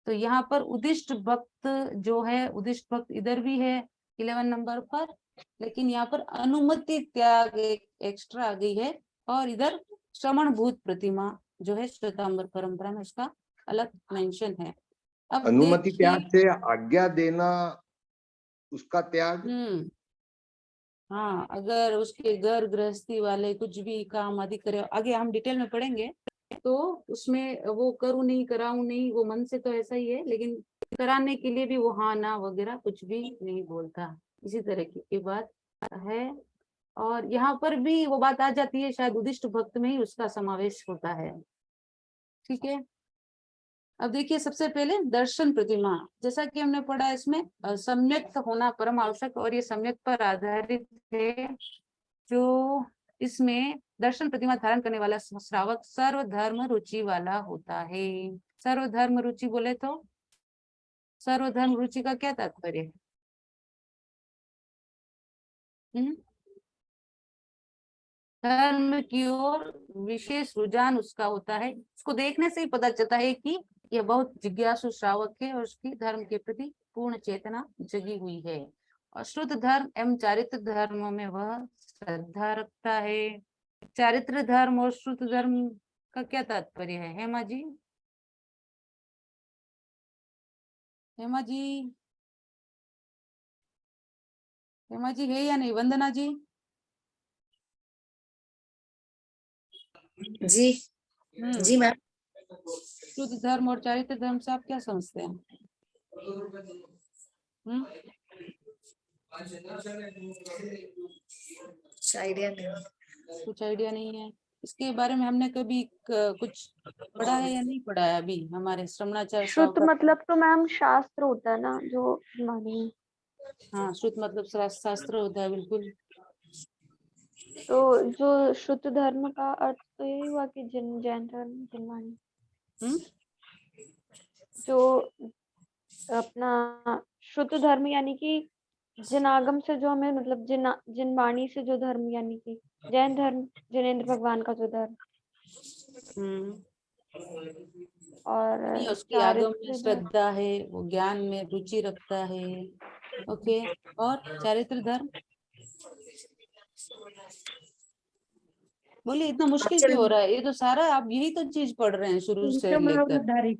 H: तो यहाँ पर उदिष्ट भक्त जो है, उदिष्ट भक्त इधर भी है 11 नंबर पर, लेकिन यहाँ पर अनुमति त्याग एक एक्स्ट्रा आ गई है, और इधर श्रवण भूत प्रतिमा जो है श्वेतांबर परंपरा में इसका अलग मेंशन है। अब
B: अनुमति
H: देखिए,
B: त्याग से आज्ञा देना उसका त्याग।
H: हाँ, अगर उसके घर गृहस्थी वाले कुछ भी काम आदि करे, आगे हम डिटेल में पढ़ेंगे, तो उसमें वो करूँ नहीं कराऊं नहीं, वो मन से तो ऐसा ही है, लेकिन कराने के लिए भी वो हाँ ना वगैरह कुछ भी नहीं बोलता, इसी तरह की बात है। और यहाँ पर भी वो बात आ जाती है, शायद उदिष्ट भक्त में ही उसका समावेश होता है। ठीक है, अब देखिए सबसे पहले दर्शन प्रतिमा, जैसा कि हमने पढ़ा इसमें सम्यक होना परम आवश्यक, और ये सम्यक पर आधारित है। जो इसमें दर्शन प्रतिमा धारण करने वाला श्रावक सर्वधर्म रुचि वाला होता है। सर्वधर्म रुचि बोले तो सर्वधर्म रुचि का क्या तात्पर्य है? धर्म की ओर विशेष रुझान उसका होता है। उसको देखने से ही पता चलता है कि यह बहुत जिज्ञासु श्रावक है और उसकी धर्म के प्रति पूर्ण चेतना जगी हुई है। और शुद्ध धर्म एवं चारित्र धर्म में वह श्रद्धा रखता है। चारित्र धर्म और शुद्ध धर्म का क्या तात्पर्य है? हेमा जी, हेमा जी, हेमा जी है या नहीं? वंदना जी?
D: जी जी मैम।
H: शुद्ध धर्म और चारित्र धर्म से आप क्या समझते हैं?
D: आइडिया नहीं।
H: कुछ आइडिया नहीं है इसके बारे में? हमने कभी कुछ पढ़ा है या नहीं पढ़ा है अभी हमारे श्रवणाचार्य
I: शुद्ध मतलब तो मैम शास्त्र होता है ना, जो हमारी।
H: हाँ, शुद्ध मतलब शास्त्र होता है, बिल्कुल।
I: तो जो शुद्ध धर्म का अर्थ तो यही हुआ कि जैन धर्म, जिनवाणी। जो अपना शुद्ध धर्म यानी कि जिनागम से जो हमें मतलब जिनवाणी से जो धर्म, यानी कि जैन धर्म, जिनेंद्र भगवान का जो धर्म। और
H: उसकी आगम में श्रद्धा है, वो ज्ञान में रुचि रखता है। ओके, और चारित्र धर्म बोलिए, इतना मुश्किल क्यों हो रहा है? ये तो सारा आप यही तो चीज पढ़ रहे हैं शुरू से लेकर।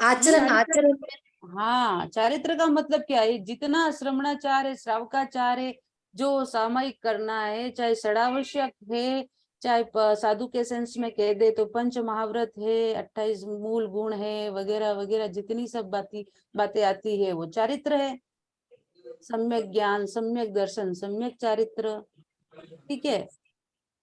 D: आचरण, आचरण।
H: हाँ, चारित्र का मतलब क्या है? जितना श्रवणाचार है, श्रावकाचार है, जो सामयिक करना है, चाहे षडावश्यक है, चाहे साधु के सेंस में कह दे तो पंच महाव्रत है, 28 मूल गुण है, वगैरह वगैरह, जितनी सब बातें आती है वो चारित्र है। सम्यक ज्ञान, सम्यक दर्शन, सम्यक चारित्र। ठीक है,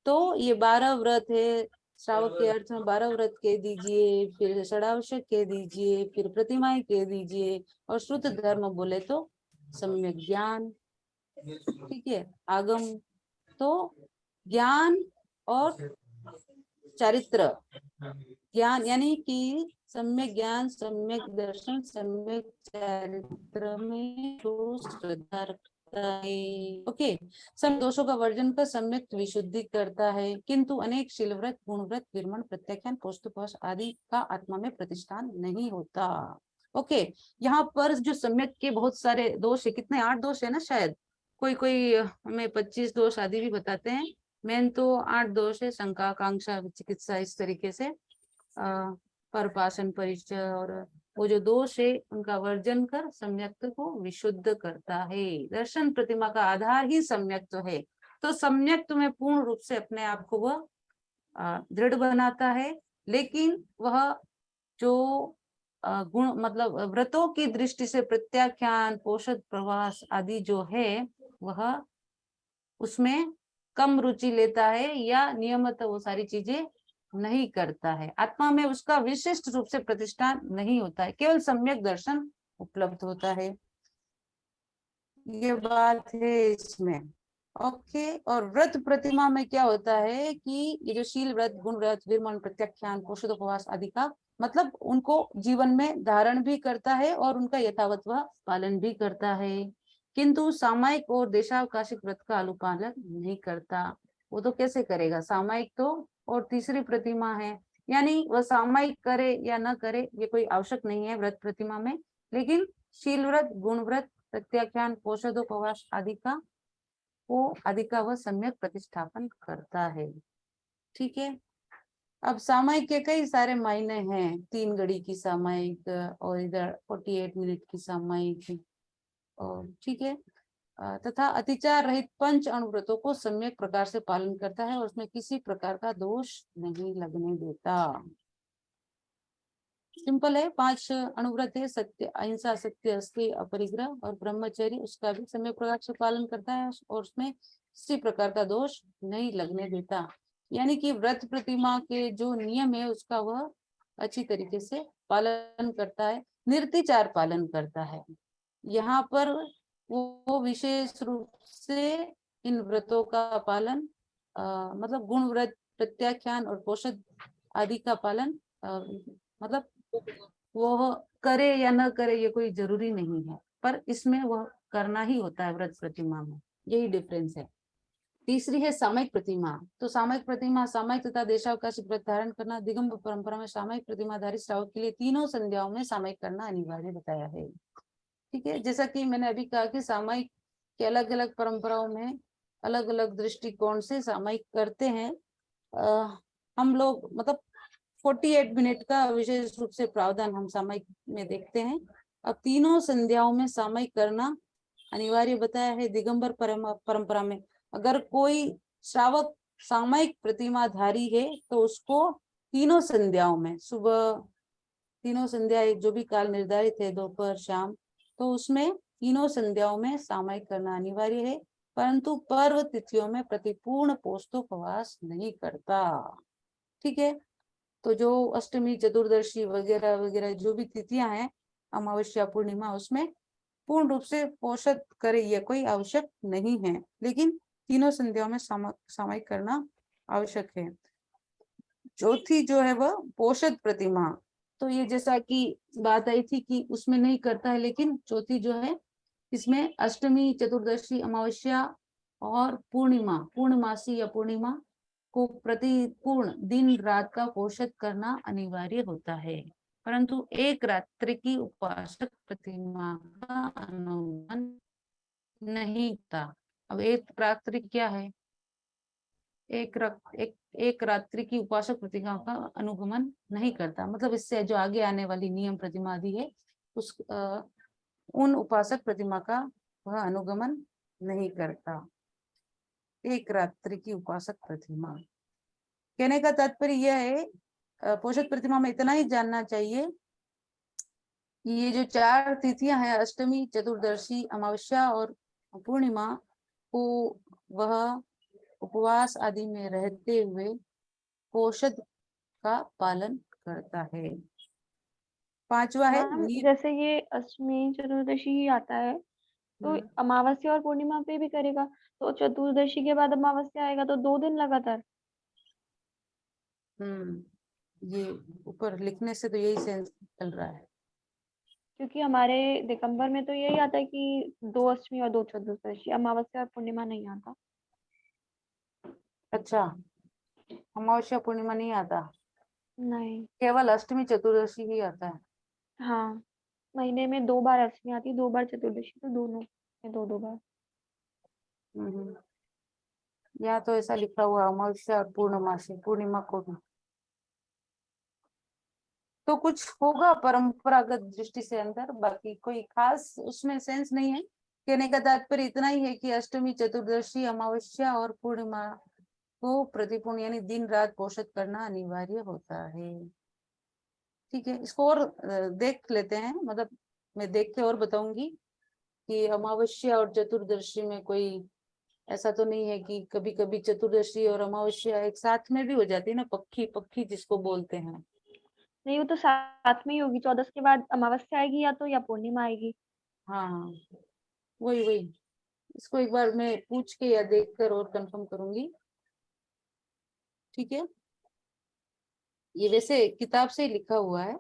H: तो ये 12 व्रत है। श्रावक के अर्थ में 12 व्रत कह दीजिए, फिर षडावश्यक कह दीजिए, फिर प्रतिमाएं कह दीजिए, और शुद्ध धर्म बोले तो सम्यक ज्ञान। ठीक है, आगम तो ज्ञान और चारित्र। ज्ञान यानी कि सम्यक ज्ञान, सम्यक दर्शन, सम्यक चारित्र में जो श्रद्धा रखता है। ओके, सब दोषों का वर्जन कर सम्यक विशुद्धि करता है, किंतु अनेक शीलव्रत, गुणव्रत, विरमण, प्रत्याख्यान, पौष्टुपौष आदि का आत्मा में प्रतिष्ठान नहीं होता। ओके, यहाँ पर जो सम्यक के बहुत सारे दोष है, कितने 8 दोष है ना शायद, कोई हमें 25 दोष आदि भी बताते हैं। मेन तो 8 दोष है, शंका, आकांक्षा, चिकित्सा, इस तरीके से परपासन, परिचय, और वो जो दोष है उनका वर्जन कर सम्यक्त को विशुद्ध करता है। दर्शन प्रतिमा का आधार ही सम्यक्त है, तो सम्यक्त में पूर्ण रूप से अपने आप को वह दृढ़ बनाता है। लेकिन वह जो गुण मतलब व्रतों की दृष्टि से प्रत्याख्यान, पोषद प्रवास आदि जो है वह उसमें कम रुचि लेता है या नियमित वो सारी चीजें नहीं करता है। आत्मा में उसका विशिष्ट रूप से प्रतिष्ठान नहीं होता है, केवल सम्यक दर्शन उपलब्ध होता है। ये बात है इसमें। ओके। और व्रत प्रतिमा में क्या होता है कि ये जो शील व्रत, गुण व्रत, विरमण, प्रत्याख्यान, पोषद उपवास आदि का मतलब उनको जीवन में धारण भी करता है और उनका यथावत वह पालन भी करता है, किंतु सामायिक और देशावकाशिक व्रत का अनुपालन नहीं करता। वो तो कैसे करेगा, सामायिक तो और तीसरी प्रतिमा है, यानी वह सामायिक करे या न करे ये कोई आवश्यक नहीं है व्रत प्रतिमा में, लेकिन शील व्रत, गुण व्रत, प्रत्याख्यान, पोषदोपवास आदि का वह सम्यक प्रतिष्ठापन करता है। ठीक है। अब सामायिक के कई सारे मायने हैं, 3 घड़ी की सामायिक और इधर 48 मिनट की सामायिक, और ठीक है। तथा अतिचार रहित पंच अणुव्रतों को सम्यक प्रकार से पालन करता है और उसमें किसी प्रकार का दोष नहीं लगने देता। सिंपल है, 5 अणुव्रत है, सत्य, अहिंसा, सत्य, अस्तेय, अपरिग्रह और ब्रह्मचर्य, उसका भी सम्यक प्रकार से पालन करता है और उसमें किसी प्रकार का दोष नहीं लगने देता। यानी कि व्रत प्रतिमा के जो नियम है उसका वह अच्छी तरीके से पालन करता है, निर्तिचार पालन करता है। यहाँ पर वो विशेष रूप से इन व्रतों का पालन मतलब गुण व्रत, प्रत्याख्यान और पोषद आदि का पालन मतलब वो करे या न करे ये कोई जरूरी नहीं है, पर इसमें वह करना ही होता है व्रत प्रतिमा में, यही डिफरेंस है। तीसरी है सामयिक प्रतिमा। तो सामयिक प्रतिमा, सामयिक तथा देशावकाशिक व्रत धारण करना, दिगंबर परंपरा में सामयिक प्रतिमाधारी श्रावक के लिए तीनों संध्याओं में सामयिक करना अनिवार्य बताया है। ठीक है। जैसा कि मैंने अभी कहा कि सामयिक के अलग अलग परंपराओं में अलग अलग दृष्टिकोण से सामयिक करते हैं। हम लोग मतलब 48 मिनट का विशेष रूप से प्रावधान हम सामयिक में देखते हैं। अब तीनों संध्याओं में सामयिक करना अनिवार्य बताया है दिगंबर परंपरा में। अगर कोई श्रावक सामयिक प्रतिमाधारी है तो उसको तीनों संध्याओं में, सुबह तीनों संध्या जो भी काल निर्धारित है, दोपहर, शाम, तो उसमें तीनों संध्याओं में सामयिक करना अनिवार्य है, परंतु पर्व तिथियों में प्रतिपूर्ण पोषदोपवास नहीं करता। ठीक है। तो जो अष्टमी, चतुर्दशी वगैरह वगैरह जो भी तिथियां हैं, अमावस्या, पूर्णिमा, उसमें पूर्ण रूप से पोषद करे ये कोई आवश्यक नहीं है, लेकिन तीनों संध्याओं में सामयिक करना आवश्यक है। चौथी जो है वह पोषद प्रतिमा, तो ये जैसा कि बात आई थी कि उसमें नहीं करता है, लेकिन चौथी जो है इसमें अष्टमी, चतुर्दशी, अमावस्या और पूर्णिमा, पूर्णमासी या पूर्णिमा को प्रतिपूर्ण दिन रात का पोषद करना अनिवार्य होता है, परंतु एक रात्रि की उपासक प्रतिमा का अनुगमन नहीं था। अब एक रात्रि क्या है, एक रात्रि की उपासक प्रतिमा का अनुगमन नहीं करता, मतलब इससे जो आगे आने वाली नियम प्रतिमा आदि है उस उन उपासक प्रतिमा का वह अनुगमन नहीं करता। एक रात्रि की उपासक प्रतिमा, कहने का तात्पर्य यह है, पोषक प्रतिमा में इतना ही जानना चाहिए कि ये जो 4 तिथियां हैं, अष्टमी, चतुर्दशी, अमावस्या और पूर्णिमा, को वह उपवास आदि में रहते हुए पोषद का पालन करता है। 5वां है
I: मैम जैसे ये अष्टमी, चतुर्दशी ही आता है, तो अमावस्या और पूर्णिमा पे भी करेगा, तो चतुर्दशी के बाद अमावस्या आएगा तो 2 दिन लगातार।
H: ये ऊपर लिखने से तो यही सेंस चल रहा है,
I: क्योंकि हमारे दिगंबर में तो यही आता है कि 2 अष्टमी और 2 चतुर्दशी, अमावस्या और पूर्णिमा नहीं आता।
H: अच्छा, अमावस्या पूर्णिमा नहीं आता?
I: नहीं,
H: केवल अष्टमी चतुर्दशी ही आता है।
I: हाँ, महीने में 2 बार अष्टमी आती, 2 बार चतुर्दशी, तो दोनों में 2-2 बार।
H: यहाँ तो ऐसा लिखा हुआ अमावस्या और पूर्णमासी, पूर्णिमा को भी, तो कुछ होगा परंपरागत दृष्टि से अंदर, बाकी कोई खास उसमें सेंस नहीं है। कहने का तात्पर्य इतना ही है कि अष्टमी, चतुर्दशी, अमावस्या और पूर्णिमा को प्रतिपूर्ण यानी दिन रात पोषद करना अनिवार्य होता है। ठीक है, इसको और देख लेते हैं, मतलब मैं देख के और बताऊंगी कि अमावस्या और चतुर्दशी में कोई ऐसा तो नहीं है कि कभी कभी चतुर्दशी और अमावस्या एक साथ में भी हो जाती है ना, पक्की पक्की जिसको बोलते हैं।
I: नहीं, वो तो साथ में ही होगी, 14 के बाद अमावस्या आएगी या तो या पूर्णिमा आएगी।
H: हाँ वही वही, इसको एक बार मैं पूछ के या देख कर और कंफर्म करूंगी। ठीक है, ये वैसे किताब से ही लिखा हुआ है।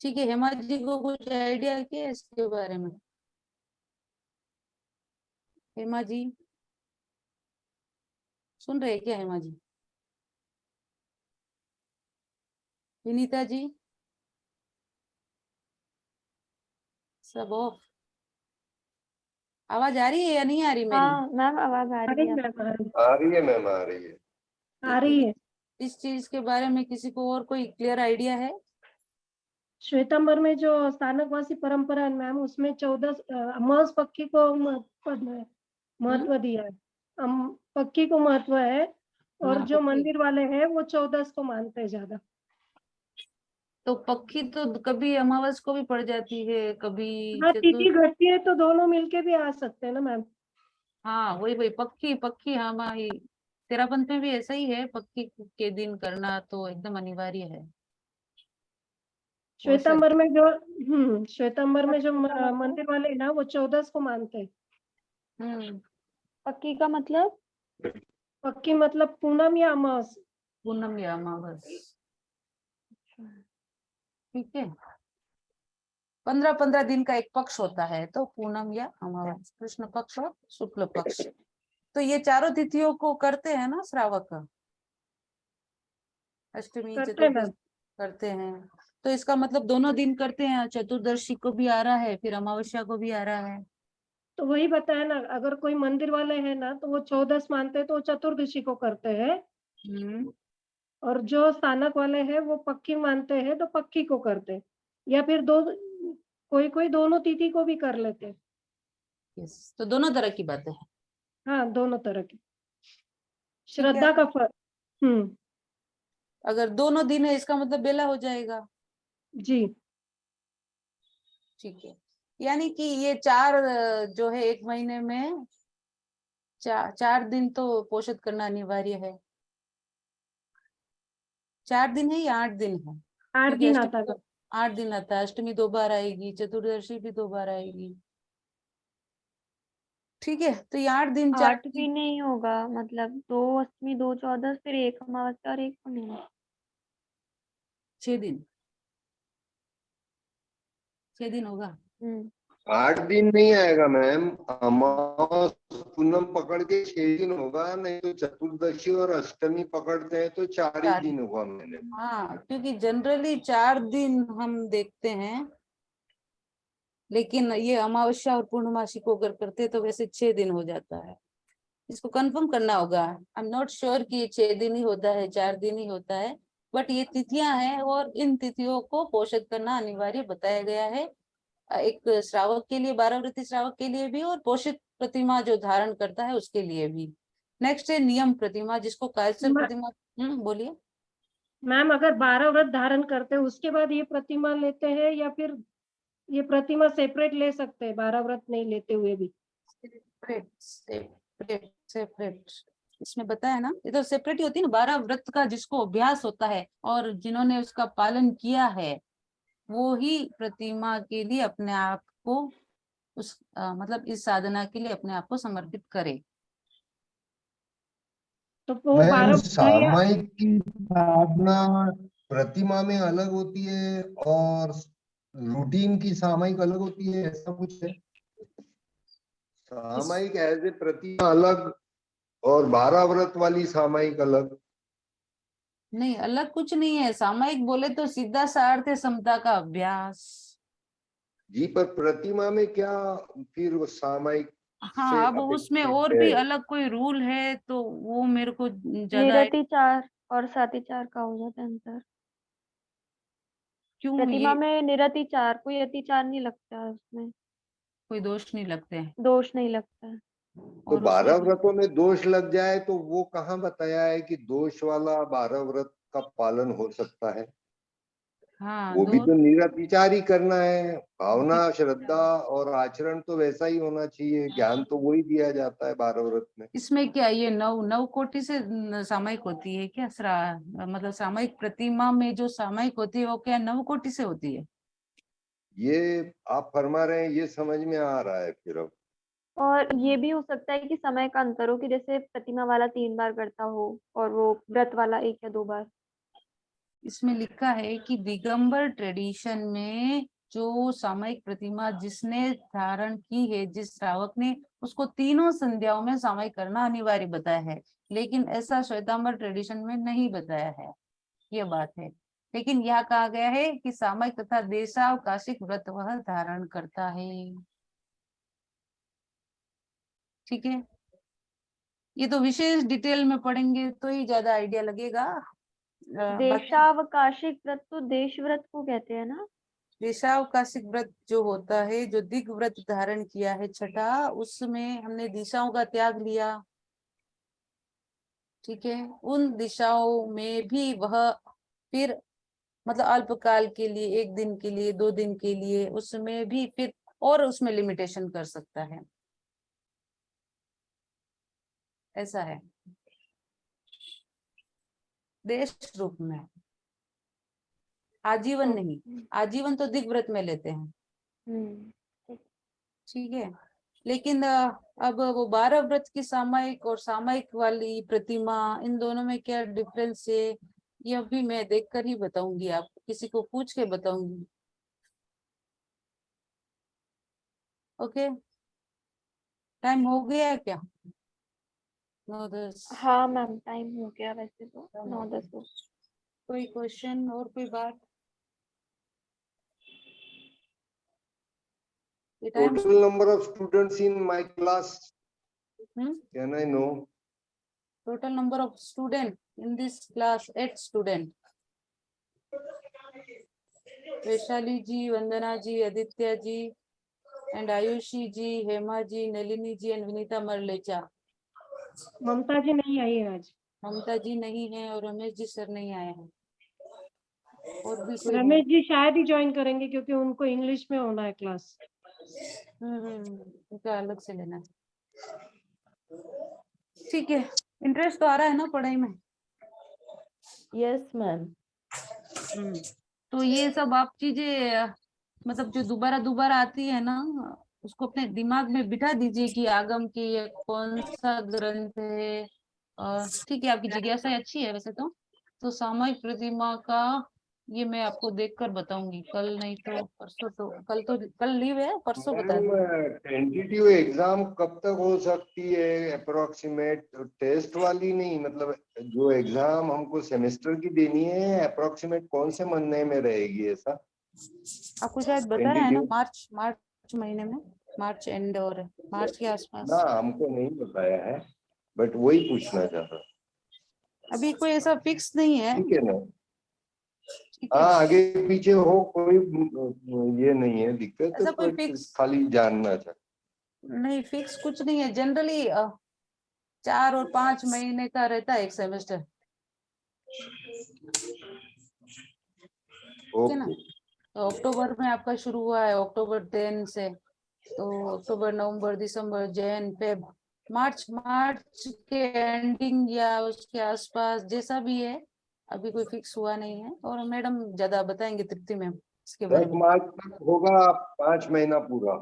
H: ठीक है, हेमा जी को कुछ आइडिया क्या है इसके बारे में? हेमा जी सुन रहे हैं क्या? हेमा जी, विनीता जी, सब ऑफ। आवाज आ रही है या नहीं आ रही मेरी?
I: हाँ मैम, आवाज आ रही है।
B: आ रही है मैम, आ रही है।
F: आ रही है।
H: इस चीज के बारे में किसी को और कोई क्लियर आइडिया है?
F: श्वेतांबर में जो स्थानकवासी परंपरा है मैम, उसमें 14 अमावस पक्की को महत्व दिया है। पक्की को महत्व है, और
H: हाँ,
F: जो
H: पक्की।
F: मंदिर वाले हैं वो 14 को मानते हैं ज्यादा।
H: तो पक्की तो कभी अमावस को भी पड़ जाती है, कभी
F: हाँ, तिथि
H: चतुर।
F: घटती है तो दोनों मिलके भी आ सकते हैं ना मैम।
H: हाँ वही वही, पक्की पक्की, हाँ भाई, तेरा पंथ में भी ऐसा ही है, पक्की के दिन करना तो एकदम अनिवार्य है। वो सब।
F: श्वेतांबर में जो मंदिर वाले हैं ना, वो 14 को मानते हैं।
I: पक्की का मतलब?
F: पक्की मतलब पूनम या अमावस।
H: पूनम या अमावस। ठीक है, 15-15 दिन का एक पक्ष होता है, तो पूनम या अमावस, कृष्ण पक्ष और शुक्ल पक्ष। तो ये चारों तिथियों को करते हैं ना श्रावक, अष्टमी
F: करते हैं
H: चतुर्दशी
F: मैम।
H: करते हैं। तो इसका मतलब दोनों दिन करते हैं, चतुर्दशी को भी आ रहा है, फिर अमावस्या को भी आ रहा है।
F: तो वही बताया ना, अगर कोई मंदिर वाले हैं ना तो वो 14 मानते हैं तो वो चतुर्दशी को करते हैं, और जो स्थानक वाले हैं वो पक्की मानते हैं तो पक्की को करते हैं, या फिर कोई कोई दोनों तिथि को भी कर लेते हैं।
H: यस, तो दोनों तरह की बातें हैं।
F: हाँ, दोनों तरह की।
H: ठीक है,
F: श्रद्धा का फर्क।
H: अगर दोनों दिन है इसका मतलब बेला हो जाएगा।
F: जी।
H: ठीक है, यानी कि ये 4 जो है एक महीने में 4 दिन तो पोषित करना अनिवार्य है। 4 दिन है या 8 दिन है?
F: 8
H: क्योंकि
F: दिन आता है।
H: 8 दिन आता है, अष्टमी 2 बार आएगी, चतुर्दशी भी 2 बार आएगी। ठीक है, तो ये 8 दिन 4
I: 8 भी नहीं होगा, मतलब 2 अष्टमी, 2 14, फिर 1 अमावस्या और 1 पूर्णिमा।
H: 6 दिन, 6 दिन होगा।
B: 8 दिन नहीं आएगा मैम, अमावस पूनम पकड़ के 6 दिन होगा, नहीं तो चतुर्दशी और अष्टमी पकड़ते हैं तो 4 ही दिन होगा मैंने।
H: हाँ, क्योंकि जनरली 4 दिन हम देखते हैं, लेकिन ये अमावस्या और पूर्णमासी को अगर करते तो वैसे 6 दिन हो जाता है। इसको कंफर्म करना होगा। आई एम नॉट श्योर कि ये 6 दिन ही होता है, 4 दिन ही होता है, बट ये तिथियां हैं और इन तिथियों को पोषित करना अनिवार्य बताया गया है, एक श्रावक के लिए, 12 व्रती श्रावक के लिए भी, और पोषित प्रतिमा जो धारण करता है उसके लिए भी। नेक्स्ट है नियम प्रतिमा, जिसको कायस्थ प्रतिमा। बोलिए
F: मैम, अगर 12 व्रत धारण करते हैं उसके बाद ये प्रतिमा लेते हैं, या फिर ये प्रतिमा सेपरेट ले सकते हैं 12 व्रत नहीं लेते हुए भी?
H: सेपरेट सेपरेट सेपरेट, इसमें बताया ना, ये तो सेपरेट ही होती है ना। 12 व्रत का जिसको अभ्यास होता है और जिन्होंने उसका पालन किया है, वो ही प्रतिमा के लिए अपने आप को मतलब इस साधना के लिए अपने आप को समर्पित करे।
F: तो वो
B: मैम
F: 12
B: सामायिक की साधना प्रतिमा में अलग होती है और रूटीन की सामायिक अलग होती है, ऐसा कुछ है? सामायिक एज ए प्रतिमा अलग और 12 व्रत वाली सामायिक अलग?
H: नहीं, अलग कुछ नहीं है। सामायिक बोले तो सीधा सा अर्थ है समता का अभ्यास।
B: जी, पर प्रतिमा में क्या फिर वो सामायिक
H: हाँ, अब उसमें और भी अलग कोई रूल है तो वो मेरे को ज्यादा
I: निरतिचार और सातिचार का हो जाता है अंतर।
H: क्यों,
I: प्रतिमा
H: ये
I: में निरतिचार, कोई अतिचार नहीं लगता है उसमें,
H: कोई दोष नहीं लगते हैं।
I: दोष नहीं लगता है।
B: तो
H: और
B: 12
H: उसमें
B: व्रतों में दोष लग जाए तो वो कहाँ बताया है कि दोष वाला 12 व्रत का पालन हो सकता है?
H: हाँ,
B: वो भी
H: दो
B: तो निरत विचार ही करना है, भावना श्रद्धा और आचरण तो वैसा ही होना चाहिए, ज्ञान तो वही दिया जाता है 12 व्रत में।
H: इसमें क्या ये नव कोटि से सामयिक होती है क्या? मतलब सामयिक प्रतिमा में जो सामयिक होती है वो क्या नव कोटि से होती है?
B: ये आप फरमा रहे हैं, ये समझ में आ रहा है फिर अब।
I: और ये भी हो सकता है कि समय का अंतर हो, कि जैसे प्रतिमा वाला 3 बार करता हो और वो व्रत वाला 1 या 2 बार।
H: इसमें लिखा है कि दिगंबर ट्रेडिशन में जो सामयिक प्रतिमा जिसने धारण की है, जिस श्रावक ने, उसको तीनों संध्याओं में सामयिक करना अनिवार्य बताया है, लेकिन ऐसा श्वेतांबर ट्रेडिशन में नहीं बताया है। ये बात है। लेकिन यहाँ कहा गया है कि सामयिक तथा देशावकाशिक व्रत वह धारण करता है। ठीक है, ये तो विशेष डिटेल में पढ़ेंगे तो ही ज्यादा आइडिया लगेगा। बाकी
I: देशावकाशिक व्रत तो देश व्रत को कहते हैं ना?
H: देशावकाशिक व्रत जो होता है, जो दिग व्रत धारण किया है छठा, उसमें हमने दिशाओं का त्याग लिया। ठीक है, उन दिशाओं में भी वह फिर मतलब अल्पकाल के लिए, 1 दिन के लिए, 2 दिन के लिए, उसमें भी फिर और उसमें लिमिटेशन कर सकता है। ऐसा है देश रूप में, आजीवन नहीं। आजीवन तो दिग व्रत में लेते हैं। ठीक है, लेकिन अब वो 12 व्रत की सामयिक और सामयिक वाली प्रतिमा, इन दोनों में क्या डिफरेंस है, ये अभी मैं देखकर ही बताऊंगी, आपको किसी को पूछ के बताऊंगी। ओके, टाइम हो गया है क्या? 9:10।
I: हाँ मैम, टाइम हो गया वैसे तो 9-10 हो।
H: कोई क्वेश्चन और कोई बात?
B: Total number of students in my class, can I know?
H: Total number of student in this class, 8 student. Vaishali ji, Vandana ji, Aditya ji, and Ayushi ji, Hema ji, Nalini ji and Vinita मरलेचा।
F: ममता जी नहीं आई है आज।
H: ममता जी नहीं है और रमेश जी सर नहीं आए हैं। और भी कोई
F: रमेश जी शायद ही ज्वाइन करेंगे क्योंकि उनको इंग्लिश में होना है क्लास।
H: उनका अलग से लेना है। ठीक है, इंटरेस्ट तो आ रहा है ना पढ़ाई में?
I: Yes ma'am.
H: तो ये सब आप चीजें मतलब जो दोबारा दोबारा आती है ना, उसको अपने दिमाग में बिठा दीजिए कि आगम की ये कौन सा ग्रंथ है। और ठीक है, आपकी जिज्ञासा अच्छी है वैसे तो सामयिक प्रतिमा का ये मैं आपको देखकर बताऊंगी, कल नहीं तो परसों। तो कल लीव है, परसों बता दूंगी।
B: टेंटेटिव एग्जाम कब तक हो सकती है? अप्रोक्सीमेट टेस्ट वाली नहीं, मतलब जो एग्जाम हमको सेमेस्टर की देनी है, अप्रोक्सीमेट कौन से महीने में रहेगी ऐसा?
H: आपको शायद बताया है ना, मार्च महीने में, मार्च एंड और मार्च के आसपास।
B: ना, हमको नहीं बताया है, बट वही पूछना चाह रहा।
H: अभी कोई ऐसा फिक्स नहीं है।
B: ठीक है ना? हाँ, आगे पीछे हो कोई ये नहीं है दिक्कत,
H: ऐसा कोई
B: तो
H: फिक्स
B: खाली जानना चाहता।
H: नहीं, फिक्स कुछ नहीं है। जनरली 4 और 5 महीने का रहता है एक सेमेस्टर। ठीक है ना? तो अक्टूबर में आपका शुरू हुआ है, अक्टूबर 10 से, तो अक्टूबर, नवंबर, दिसंबर, जैन, फेब, मार्च के एंडिंग या उसके आसपास, जैसा भी है, अभी कोई फिक्स हुआ नहीं है। और मैडम ज्यादा बताएंगे तृप्ति मैम इसके बारे
B: 10
H: में।
B: मार्च तक होगा 5 महीना पूरा।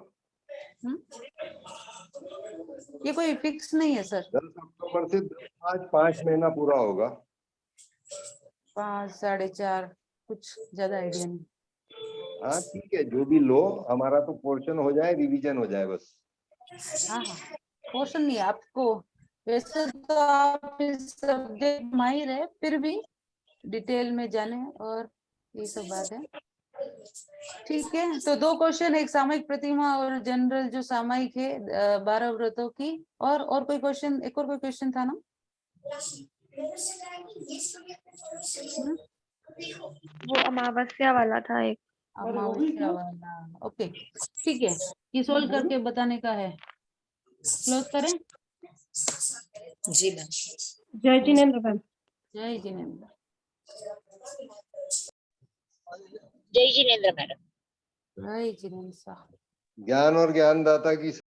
H: ये कोई फिक्स नहीं है सर।
B: 10 अक्टूबर से 10 मार्च 5 महीना पूरा होगा।
H: 5, 4.5, कुछ ज्यादा आइडिया नहीं।
B: हाँ ठीक है, जो भी लो, हमारा तो पोर्शन हो जाए, रिवीजन हो जाए बस।
H: हाँ, क्वेश्चन नहीं आपको, वैसे तो आप इस सब्जेक्ट माहिर है, फिर भी डिटेल में जाने और ये सब बात है। ठीक है, तो 2 क्वेश्चन, एक सामयिक प्रतिमा और जनरल जो सामयिक है 12 व्रतों की। और कोई क्वेश्चन, एक और कोई क्वेश्चन था ना?
I: वो अमावस्या वाला था एक।
H: अमावस्या वाला, ओके ठीक है, ये सोल्व करके बताने का है। क्लोज करें?
D: जी मैम।
F: जय जिनेन्द्र मैम।
H: जय जिनेन्द्र।
J: जय जिनेन्द्र मैडम।
H: जय जिनेन्द्र साहब।
B: ज्ञान और ज्ञानदाता की